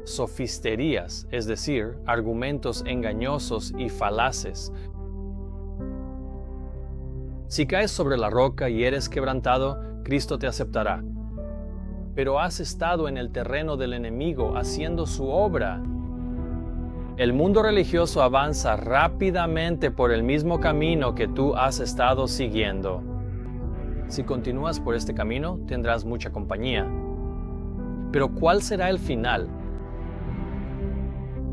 A: Sofisterías, es decir, argumentos engañosos y falaces. Si caes sobre la roca y eres quebrantado, Cristo te aceptará. Pero has estado en el terreno del enemigo haciendo su obra. El mundo religioso avanza rápidamente por el mismo camino que tú has estado siguiendo. Si continúas por este camino, tendrás mucha compañía. Pero ¿cuál será el final?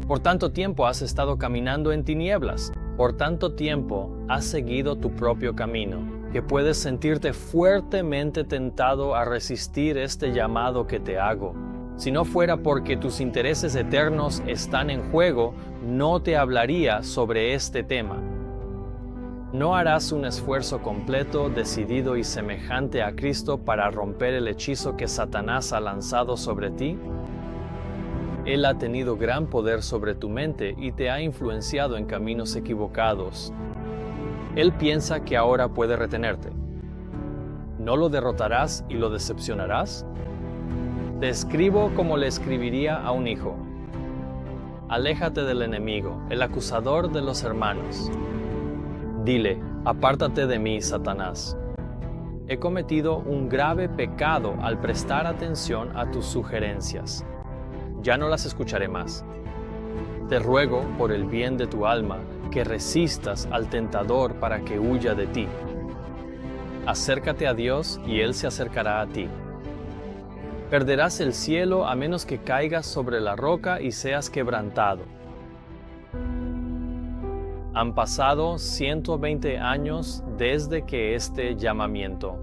A: Por tanto tiempo has estado caminando en tinieblas. Por tanto tiempo has seguido tu propio camino, que puedes sentirte fuertemente tentado a resistir este llamado que te hago. Si no fuera porque tus intereses eternos están en juego, no te hablaría sobre este tema. ¿No harás un esfuerzo completo, decidido y semejante a Cristo para romper el hechizo que Satanás ha lanzado sobre ti? Él ha tenido gran poder sobre tu mente y te ha influenciado en caminos equivocados. Él piensa que ahora puede retenerte. ¿No lo derrotarás y lo decepcionarás? Te escribo como le escribiría a un hijo. Aléjate del enemigo, el acusador de los hermanos. Dile, apártate de mí, Satanás. He cometido un grave pecado al prestar atención a tus sugerencias. Ya no las escucharé más. Te ruego, por el bien de tu alma, que resistas al tentador para que huya de ti. Acércate a Dios y Él se acercará a ti. Perderás el cielo a menos que caigas sobre la roca y seas quebrantado. Han pasado 120 años desde que este llamamiento.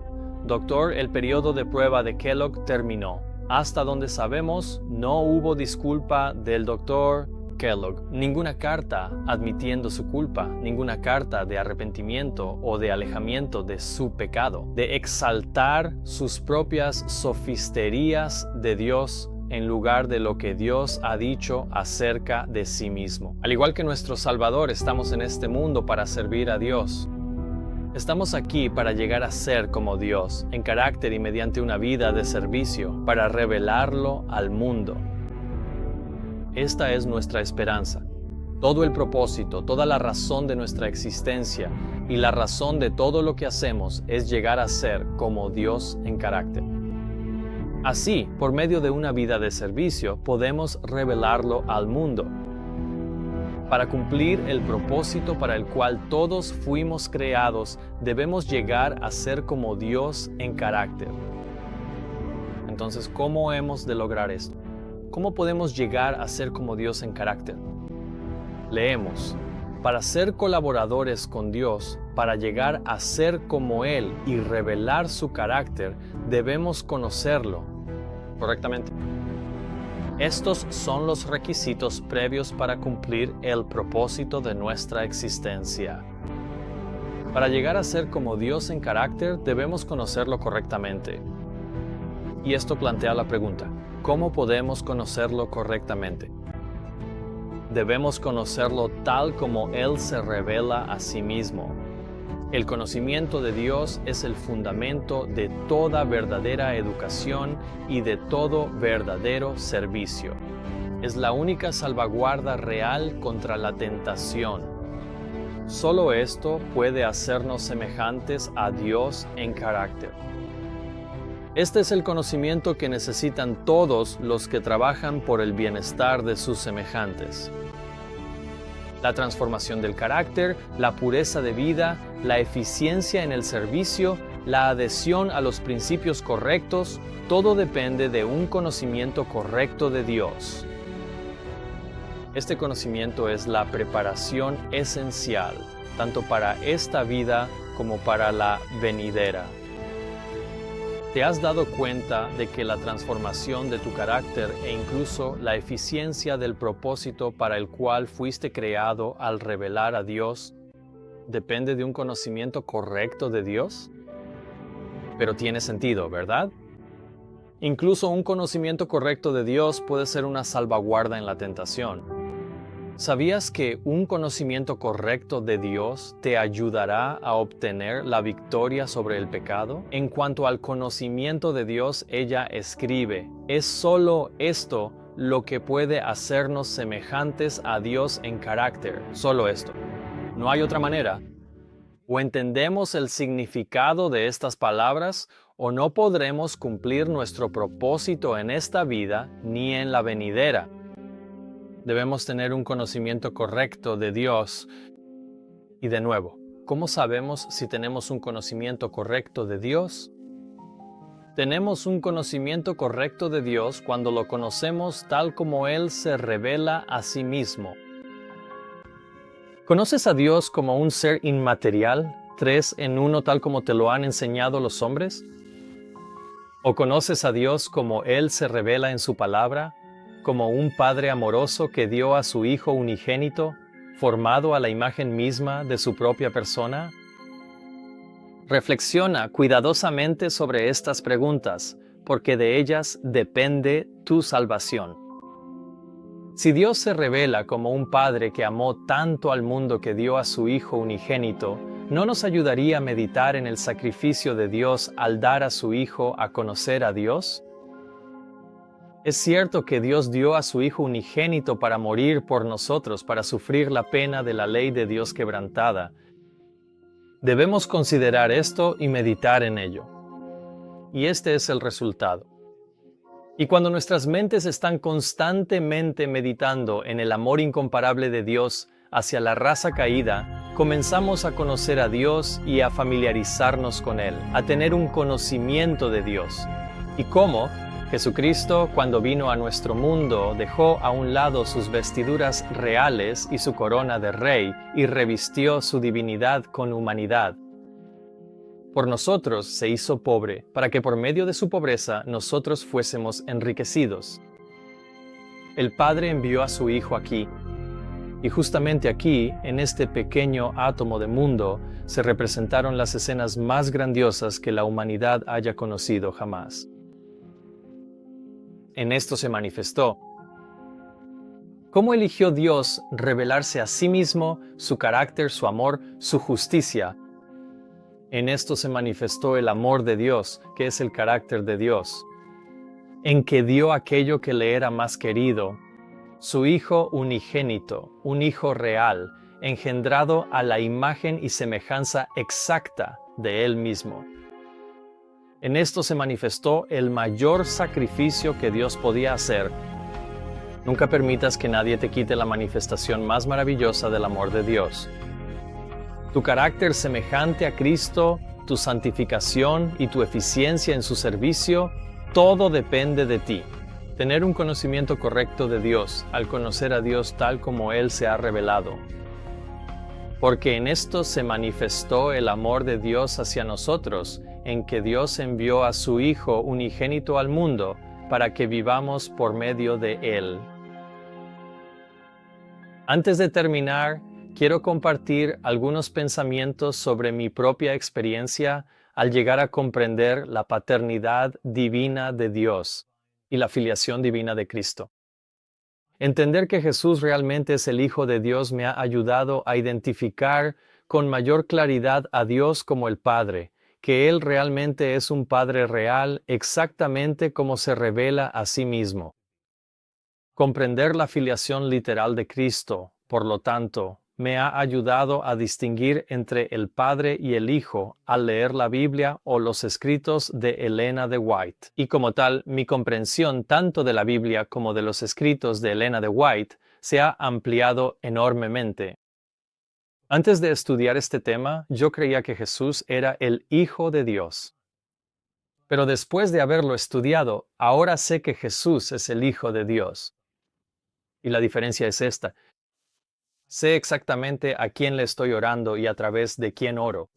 A: Doctor, el periodo de prueba de Kellogg terminó. Hasta donde sabemos, no hubo disculpa del Dr. Kellogg, ninguna carta admitiendo su culpa, ninguna carta de arrepentimiento o de alejamiento de su pecado, de exaltar sus propias sofisterías de Dios en lugar de lo que Dios ha dicho acerca de sí mismo. Al igual que nuestro Salvador, estamos en este mundo para servir a Dios. Estamos aquí para llegar a ser como Dios, en carácter y mediante una vida de servicio, para revelarlo al mundo. Esta es nuestra esperanza. Todo el propósito, toda la razón de nuestra existencia y la razón de todo lo que hacemos es llegar a ser como Dios en carácter. Así, por medio de una vida de servicio, podemos revelarlo al mundo. Para cumplir el propósito para el cual todos fuimos creados, debemos llegar a ser como Dios en carácter. Entonces, ¿cómo hemos de lograr esto? ¿Cómo podemos llegar a ser como Dios en carácter? Leemos: para ser colaboradores con Dios, para llegar a ser como Él y revelar su carácter, debemos conocerlo correctamente. Estos son los requisitos previos para cumplir el propósito de nuestra existencia. Para llegar a ser como Dios en carácter, debemos conocerlo correctamente. Y esto plantea la pregunta: ¿cómo podemos conocerlo correctamente? Debemos conocerlo tal como Él se revela a sí mismo. El conocimiento de Dios es el fundamento de toda verdadera educación y de todo verdadero servicio. Es la única salvaguarda real contra la tentación. Solo esto puede hacernos semejantes a Dios en carácter. Este es el conocimiento que necesitan todos los que trabajan por el bienestar de sus semejantes. La transformación del carácter, la pureza de vida, la eficiencia en el servicio, la adhesión a los principios correctos, todo depende de un conocimiento correcto de Dios. Este conocimiento es la preparación esencial, tanto para esta vida como para la venidera. ¿Te has dado cuenta de que la transformación de tu carácter e incluso la eficiencia del propósito para el cual fuiste creado al revelar a Dios depende de un conocimiento correcto de Dios? Pero tiene sentido, ¿verdad? Incluso un conocimiento correcto de Dios puede ser una salvaguarda en la tentación. ¿Sabías que un conocimiento correcto de Dios te ayudará a obtener la victoria sobre el pecado? En cuanto al conocimiento de Dios, ella escribe: es solo esto lo que puede hacernos semejantes a Dios en carácter. Solo esto. No hay otra manera. O entendemos el significado de estas palabras, o no podremos cumplir nuestro propósito en esta vida ni en la venidera. Debemos tener un conocimiento correcto de Dios. Y de nuevo, ¿cómo sabemos si tenemos un conocimiento correcto de Dios? Tenemos un conocimiento correcto de Dios cuando lo conocemos tal como Él se revela a sí mismo. ¿Conoces a Dios como un ser inmaterial, 3 en 1 tal como te lo han enseñado los hombres? ¿O conoces a Dios como Él se revela en su palabra, como un Padre amoroso que dio a su Hijo unigénito, formado a la imagen misma de su propia persona? Reflexiona cuidadosamente sobre estas preguntas, porque de ellas depende tu salvación. Si Dios se revela como un Padre que amó tanto al mundo que dio a su Hijo unigénito, ¿no nos ayudaría a meditar en el sacrificio de Dios al dar a su Hijo a conocer a Dios? Es cierto que Dios dio a su Hijo unigénito para morir por nosotros, para sufrir la pena de la ley de Dios quebrantada. Debemos considerar esto y meditar en ello. Y este es el resultado. Y cuando nuestras mentes están constantemente meditando en el amor incomparable de Dios hacia la raza caída, comenzamos a conocer a Dios y a familiarizarnos con Él, a tener un conocimiento de Dios. ¿Y cómo? Jesucristo, cuando vino a nuestro mundo, dejó a un lado sus vestiduras reales y su corona de rey y revistió su divinidad con humanidad. Por nosotros se hizo pobre, para que por medio de su pobreza nosotros fuésemos enriquecidos. El Padre envió a su Hijo aquí, y justamente aquí, en este pequeño átomo de mundo, se representaron las escenas más grandiosas que la humanidad haya conocido jamás. En esto se manifestó. ¿Cómo eligió Dios revelarse a sí mismo, su carácter, su amor, su justicia? En esto se manifestó el amor de Dios, que es el carácter de Dios, en que dio aquello que le era más querido, su Hijo unigénito, un Hijo real, engendrado a la imagen y semejanza exacta de Él mismo. En esto se manifestó el mayor sacrificio que Dios podía hacer. Nunca permitas que nadie te quite la manifestación más maravillosa del amor de Dios. Tu carácter semejante a Cristo, tu santificación y tu eficiencia en su servicio, todo depende de ti. Tener un conocimiento correcto de Dios, al conocer a Dios tal como Él se ha revelado. Porque en esto se manifestó el amor de Dios hacia nosotros, en que Dios envió a su Hijo unigénito al mundo, para que vivamos por medio de Él. Antes de terminar, quiero compartir algunos pensamientos sobre mi propia experiencia al llegar a comprender la paternidad divina de Dios y la filiación divina de Cristo. Entender que Jesús realmente es el Hijo de Dios me ha ayudado a identificar con mayor claridad a Dios como el Padre, que Él realmente es un Padre real exactamente como se revela a sí mismo. Comprender la filiación literal de Cristo, por lo tanto, me ha ayudado a distinguir entre el Padre y el Hijo al leer la Biblia o los escritos de Elena de White. Y como tal, mi comprensión tanto de la Biblia como de los escritos de Elena de White se ha ampliado enormemente. Antes de estudiar este tema, yo creía que Jesús era el Hijo de Dios. Pero después de haberlo estudiado, ahora sé que Jesús es el Hijo de Dios. Y la diferencia es esta. Sé exactamente a quién le estoy orando y a través de quién oro.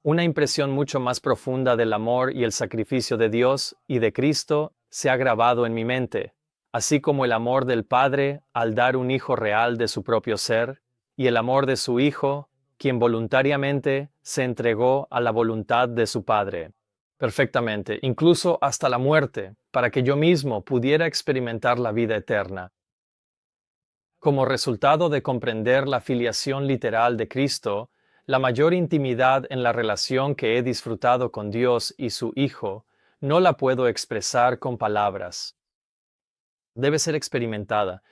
A: Una impresión mucho más profunda del amor y el sacrificio de Dios y de Cristo se ha grabado en mi mente, así como el amor del Padre al dar un Hijo real de su propio ser, y el amor de su Hijo, quien voluntariamente se entregó a la voluntad de su Padre. Perfectamente, incluso hasta la muerte, para que yo mismo pudiera experimentar la vida eterna. Como resultado de comprender la filiación literal de Cristo, la mayor intimidad en la relación que he disfrutado con Dios y su Hijo, no la puedo expresar con palabras. Debe ser experimentada.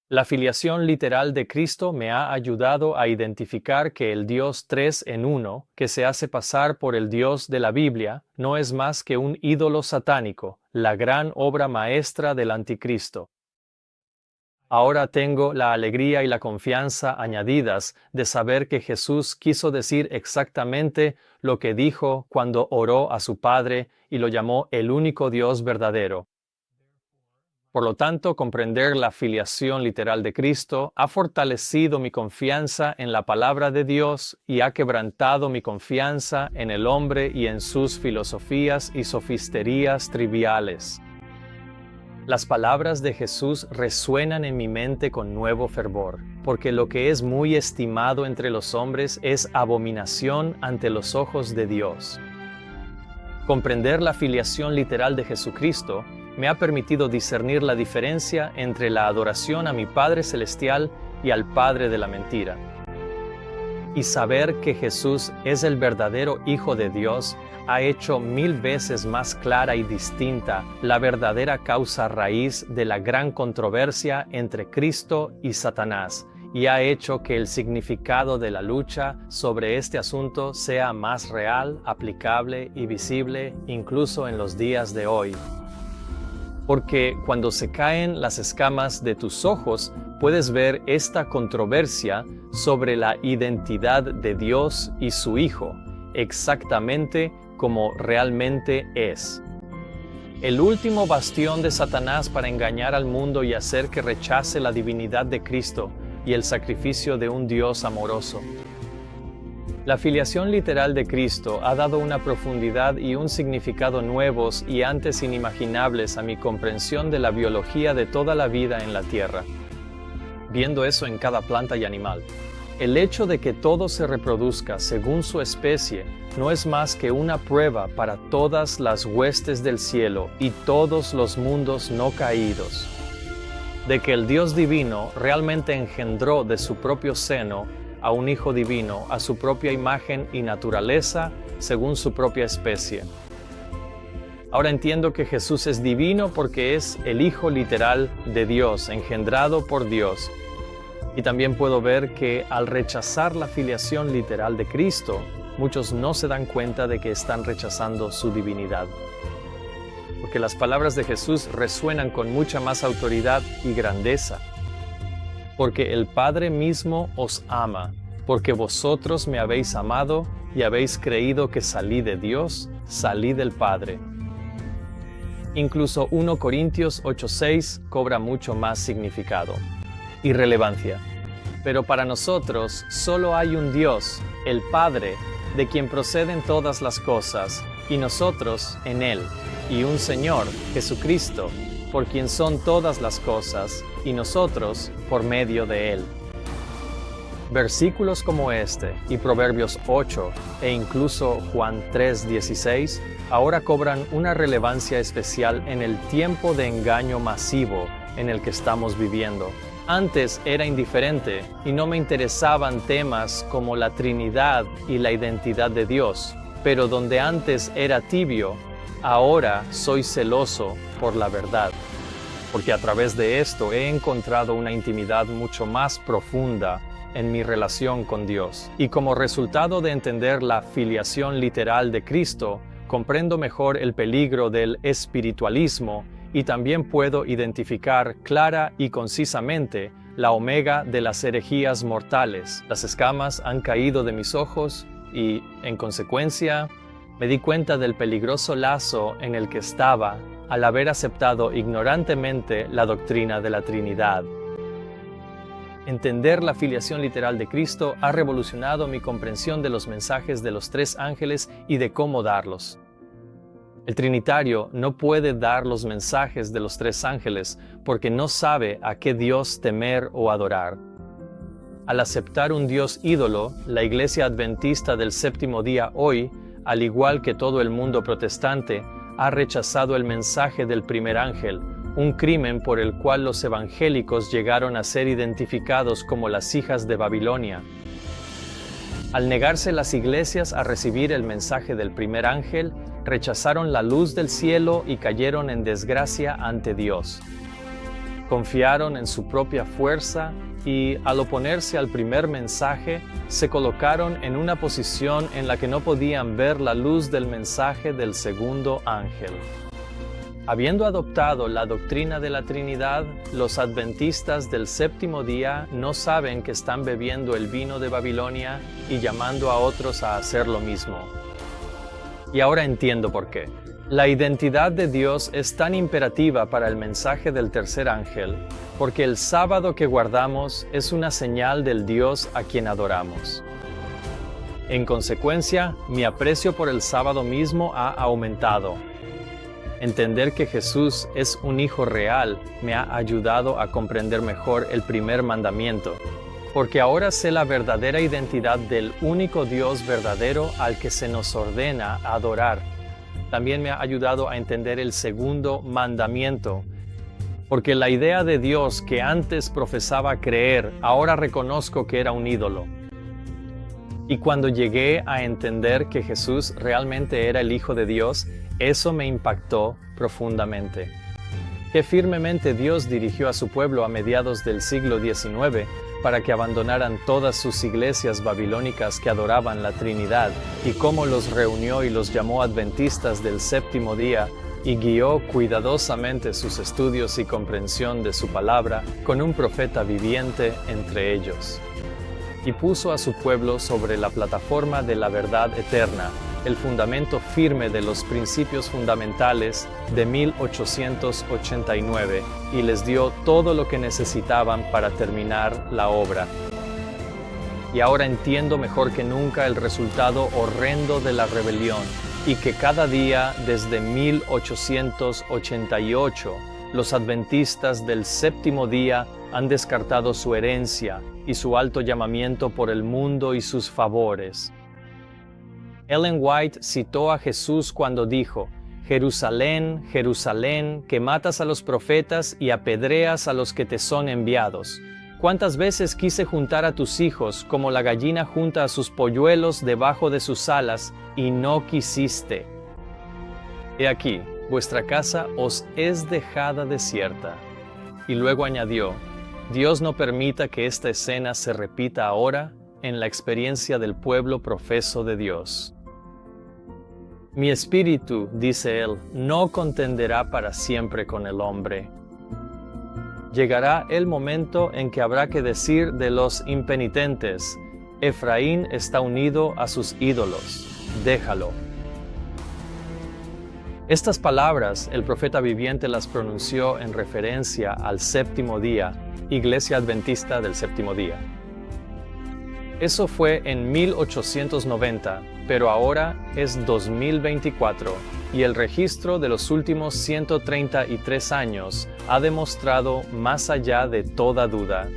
A: La filiación literal de Cristo me ha ayudado a identificar que el Dios tres en uno, que se hace pasar por el Dios de la Biblia, no es más que un ídolo satánico, la gran obra maestra del Anticristo. Ahora tengo la alegría y la confianza añadidas de saber que Jesús quiso decir exactamente lo que dijo cuando oró a su Padre y lo llamó el único Dios verdadero. Por lo tanto, comprender la filiación literal de Cristo ha fortalecido mi confianza en la palabra de Dios y ha quebrantado mi confianza en el hombre y en sus filosofías y sofisterías triviales. Las palabras de Jesús resuenan en mi mente con nuevo fervor, porque lo que es muy estimado entre los hombres es abominación ante los ojos de Dios. Comprender la filiación literal de Jesucristo me ha permitido discernir la diferencia entre la adoración a mi Padre Celestial y al Padre de la mentira. Y saber que Jesús es el verdadero Hijo de Dios ha hecho 1000 veces más clara y distinta la verdadera causa raíz de la gran controversia entre Cristo y Satanás, y ha hecho que el significado de la lucha sobre este asunto sea más real, aplicable y visible incluso en los días de hoy. Porque cuando se caen las escamas de tus ojos, puedes ver esta controversia sobre la identidad de Dios y su Hijo, exactamente como realmente es. El último bastión de Satanás para engañar al mundo y hacer que rechace la divinidad de Cristo y el sacrificio de un Dios amoroso. La filiación literal de Cristo ha dado una profundidad y un significado nuevos y antes inimaginables a mi comprensión de la biología de toda la vida en la tierra, viendo eso en cada planta y animal. El hecho de que todo se reproduzca según su especie no es más que una prueba para todas las huestes del cielo y todos los mundos no caídos, de que el Dios divino realmente engendró de su propio seno a un Hijo divino, a su propia imagen y naturaleza, según su propia especie. Ahora entiendo que Jesús es divino porque es el Hijo literal de Dios, engendrado por Dios. Y también puedo ver que al rechazar la filiación literal de Cristo, muchos no se dan cuenta de que están rechazando su divinidad. Porque las palabras de Jesús resuenan con mucha más autoridad y grandeza. Porque el Padre mismo os ama, porque vosotros me habéis amado y habéis creído que salí de Dios, salí del Padre. Incluso 1 Corintios 8:6 cobra mucho más significado y relevancia. Pero para nosotros solo hay un Dios, el Padre, de quien proceden todas las cosas, y nosotros en Él, y un Señor, Jesucristo, por quien son todas las cosas, y nosotros por medio de Él. Versículos como este, y Proverbios 8, e incluso Juan 3:16, ahora cobran una relevancia especial en el tiempo de engaño masivo en el que estamos viviendo. Antes era indiferente y no me interesaban temas como la Trinidad y la identidad de Dios, pero donde antes era tibio, ahora soy celoso por la verdad, porque a través de esto he encontrado una intimidad mucho más profunda en mi relación con Dios. Y como resultado de entender la filiación literal de Cristo, comprendo mejor el peligro del espiritualismo y también puedo identificar clara y concisamente la omega de las herejías mortales. Las escamas han caído de mis ojos y, en consecuencia, me di cuenta del peligroso lazo en el que estaba al haber aceptado ignorantemente la doctrina de la Trinidad. Entender la filiación literal de Cristo ha revolucionado mi comprensión de los mensajes de los tres ángeles y de cómo darlos. El trinitario no puede dar los mensajes de los tres ángeles porque no sabe a qué Dios temer o adorar. Al aceptar un Dios ídolo, la Iglesia Adventista del Séptimo Día hoy, al igual que todo el mundo protestante, ha rechazado el mensaje del primer ángel, un crimen por el cual los evangélicos llegaron a ser identificados como las hijas de Babilonia. Al negarse las iglesias a recibir el mensaje del primer ángel, rechazaron la luz del cielo y cayeron en desgracia ante Dios. Confiaron en su propia fuerza y, al oponerse al primer mensaje, se colocaron en una posición en la que no podían ver la luz del mensaje del segundo ángel. Habiendo adoptado la doctrina de la Trinidad, los adventistas del séptimo día no saben que están bebiendo el vino de Babilonia y llamando a otros a hacer lo mismo. Y ahora entiendo por qué. La identidad de Dios es tan imperativa para el mensaje del tercer ángel, porque el sábado que guardamos es una señal del Dios a quien adoramos. En consecuencia, mi aprecio por el sábado mismo ha aumentado. Entender que Jesús es un hijo real me ha ayudado a comprender mejor el primer mandamiento, porque ahora sé la verdadera identidad del único Dios verdadero al que se nos ordena adorar. También me ha ayudado a entender el segundo mandamiento, porque la idea de Dios que antes profesaba creer, ahora reconozco que era un ídolo. Y cuando llegué a entender que Jesús realmente era el Hijo de Dios, eso me impactó profundamente. Qué firmemente Dios dirigió a su pueblo a mediados del siglo XIX para que abandonaran todas sus iglesias babilónicas que adoraban la Trinidad, y cómo los reunió y los llamó adventistas del séptimo día y guió cuidadosamente sus estudios y comprensión de su palabra con un profeta viviente entre ellos. Y puso a su pueblo sobre la plataforma de la verdad eterna, el fundamento firme de los principios fundamentales de 1889, y les dio todo lo que necesitaban para terminar la obra. Y ahora entiendo mejor que nunca el resultado horrendo de la rebelión, y que cada día desde 1888 los adventistas del séptimo día han descartado su herencia y su alto llamamiento por el mundo y sus favores. Ellen White citó a Jesús cuando dijo: «Jerusalén, Jerusalén, que matas a los profetas y apedreas a los que te son enviados. ¿Cuántas veces quise juntar a tus hijos como la gallina junta a sus polluelos debajo de sus alas, y no quisiste? He aquí, vuestra casa os es dejada desierta». Y luego añadió: «Dios no permita que esta escena se repita ahora en la experiencia del pueblo profeso de Dios. Mi espíritu, dice él, no contenderá para siempre con el hombre. Llegará el momento en que habrá que decir de los impenitentes: Efraín está unido a sus ídolos, déjalo». Estas palabras el profeta viviente las pronunció en referencia al séptimo día, Iglesia Adventista del Séptimo Día. Eso fue en 1890, pero ahora es 2024 y el registro de los últimos 133 años ha demostrado, más allá de toda duda,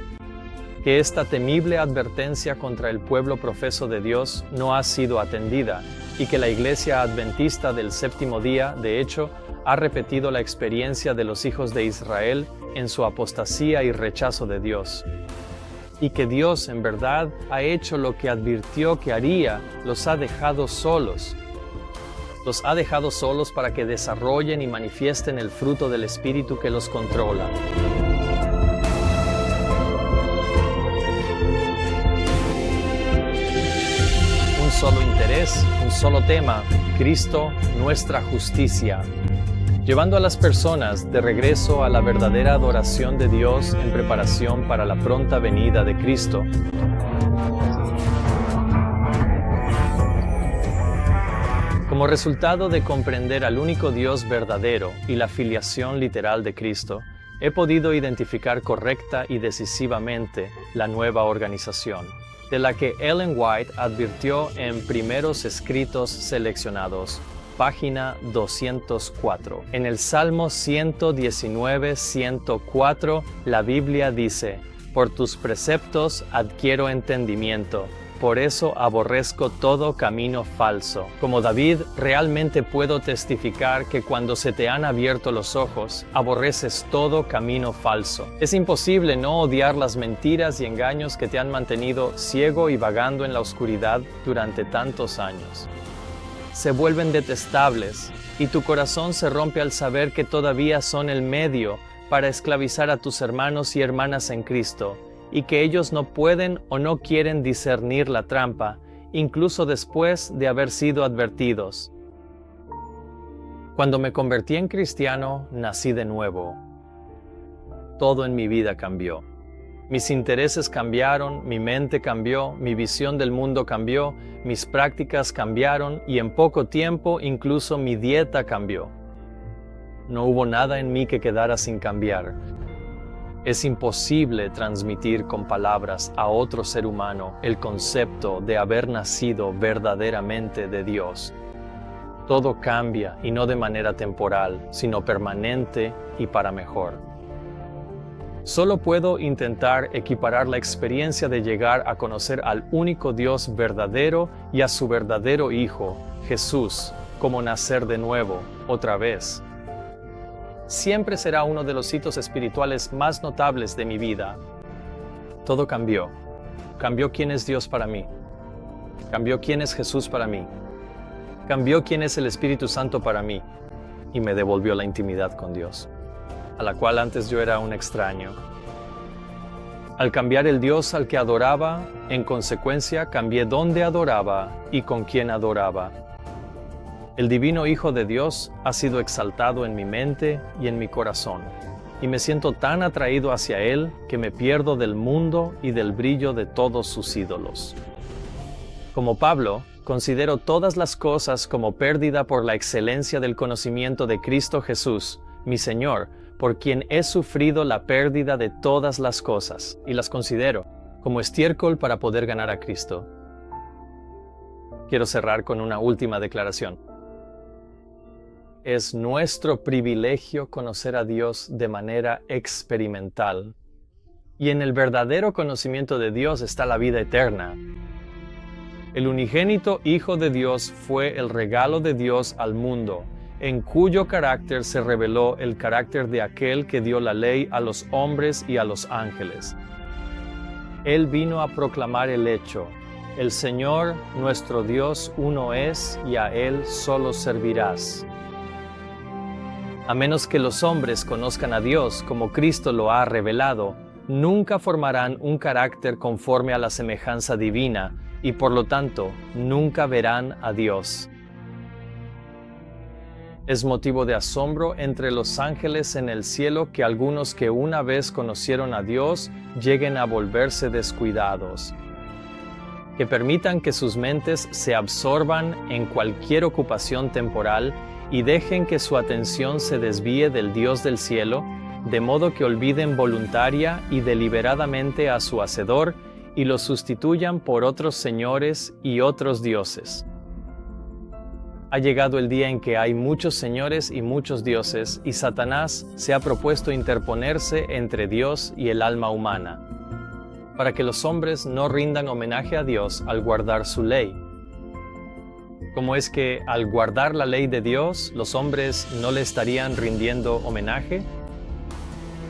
A: que esta temible advertencia contra el pueblo profeso de Dios no ha sido atendida y que la Iglesia Adventista del Séptimo Día, de hecho, ha repetido la experiencia de los hijos de Israel en su apostasía y rechazo de Dios. Y que Dios en verdad ha hecho lo que advirtió que haría, los ha dejado solos. Los ha dejado solos para que desarrollen y manifiesten el fruto del Espíritu que los controla. Un solo interés, un solo tema: Cristo, nuestra justicia. Llevando a las personas de regreso a la verdadera adoración de Dios en preparación para la pronta venida de Cristo. Como resultado de comprender al único Dios verdadero y la filiación literal de Cristo, he podido identificar correcta y decisivamente la nueva organización, de la que Ellen White advirtió en Primeros Escritos Seleccionados, página 204. En el Salmo 119:104, la Biblia dice: «Por tus preceptos adquiero entendimiento, por eso aborrezco todo camino falso». Como David, realmente puedo testificar que cuando se te han abierto los ojos, aborreces todo camino falso. Es imposible no odiar las mentiras y engaños que te han mantenido ciego y vagando en la oscuridad durante tantos años. Se vuelven detestables, y tu corazón se rompe al saber que todavía son el medio para esclavizar a tus hermanos y hermanas en Cristo, y que ellos no pueden o no quieren discernir la trampa, incluso después de haber sido advertidos. Cuando me convertí en cristiano, nací de nuevo. Todo en mi vida cambió. Mis intereses cambiaron, mi mente cambió, mi visión del mundo cambió, mis prácticas cambiaron y en poco tiempo incluso mi dieta cambió. No hubo nada en mí que quedara sin cambiar. Es imposible transmitir con palabras a otro ser humano el concepto de haber nacido verdaderamente de Dios. Todo cambia y no de manera temporal, sino permanente y para mejor. Solo puedo intentar equiparar la experiencia de llegar a conocer al único Dios verdadero y a su verdadero Hijo, Jesús, como nacer de nuevo, otra vez. Siempre será uno de los hitos espirituales más notables de mi vida. Todo cambió. Cambió quién es Dios para mí. Cambió quién es Jesús para mí. Cambió quién es el Espíritu Santo para mí. Y me devolvió la intimidad con Dios, a la cual antes yo era un extraño. Al cambiar el Dios al que adoraba, en consecuencia cambié dónde adoraba y con quién adoraba. El divino Hijo de Dios ha sido exaltado en mi mente y en mi corazón, y me siento tan atraído hacia Él que me pierdo del mundo y del brillo de todos sus ídolos. Como Pablo, considero todas las cosas como pérdida por la excelencia del conocimiento de Cristo Jesús, mi Señor, por quien he sufrido la pérdida de todas las cosas, y las considero como estiércol para poder ganar a Cristo. Quiero cerrar con una última declaración. Es nuestro privilegio conocer a Dios de manera experimental, y en el verdadero conocimiento de Dios está la vida eterna. El unigénito Hijo de Dios fue el regalo de Dios al mundo, en cuyo carácter se reveló el carácter de aquel que dio la ley a los hombres y a los ángeles. Él vino a proclamar el hecho: el Señor nuestro Dios uno es, y a Él solo servirás. A menos que los hombres conozcan a Dios como Cristo lo ha revelado, nunca formarán un carácter conforme a la semejanza divina, y por lo tanto, nunca verán a Dios. Es motivo de asombro entre los ángeles en el cielo que algunos que una vez conocieron a Dios lleguen a volverse descuidados, que permitan que sus mentes se absorban en cualquier ocupación temporal y dejen que su atención se desvíe del Dios del cielo, de modo que olviden voluntaria y deliberadamente a su Hacedor y los sustituyan por otros señores y otros dioses. Ha llegado el día en que hay muchos señores y muchos dioses, y Satanás se ha propuesto interponerse entre Dios y el alma humana, para que los hombres no rindan homenaje a Dios al guardar su ley. ¿Cómo es que al guardar la ley de Dios, los hombres no le estarían rindiendo homenaje?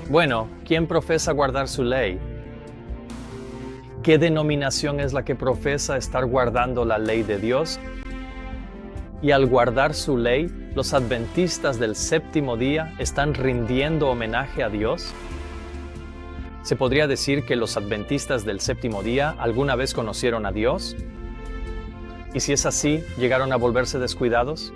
A: Bueno, ¿quién profesa guardar su ley? ¿Qué denominación es la que profesa estar guardando la ley de Dios? Y al guardar su ley, ¿los adventistas del séptimo día están rindiendo homenaje a Dios? ¿Se podría decir que los adventistas del séptimo día alguna vez conocieron a Dios? Y si es así, ¿llegaron a volverse descuidados?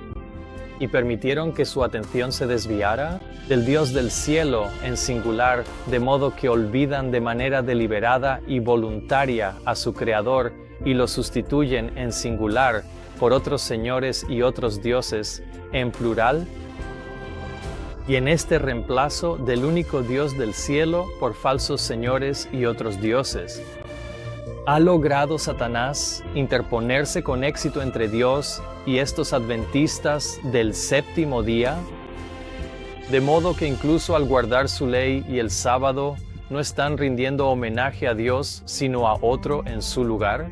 A: ¿Y permitieron que su atención se desviara del Dios del cielo en singular, de modo que olvidan de manera deliberada y voluntaria a su Creador y lo sustituyen en singular por otros señores y otros dioses en plural? Y en este reemplazo del único Dios del cielo por falsos señores y otros dioses, ¿ha logrado Satanás interponerse con éxito entre Dios y estos adventistas del séptimo día? De modo que incluso al guardar su ley y el sábado, no están rindiendo homenaje a Dios, sino a otro en su lugar.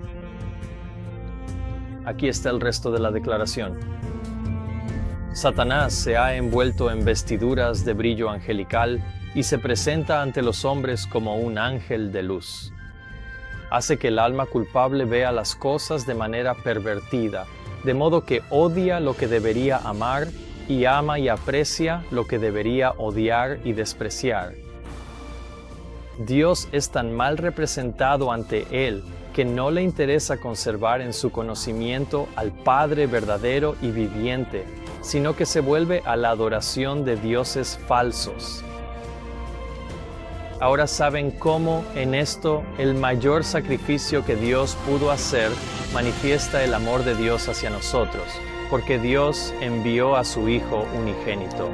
A: Aquí está el resto de la declaración. Satanás se ha envuelto en vestiduras de brillo angelical y se presenta ante los hombres como un ángel de luz. Hace que el alma culpable vea las cosas de manera pervertida, de modo que odia lo que debería amar y ama y aprecia lo que debería odiar y despreciar. Dios es tan mal representado ante él que no le interesa conservar en su conocimiento al Padre verdadero y viviente, sino que se vuelve a la adoración de dioses falsos. Ahora saben cómo en esto el mayor sacrificio que Dios pudo hacer manifiesta el amor de Dios hacia nosotros, porque Dios envió a su Hijo unigénito.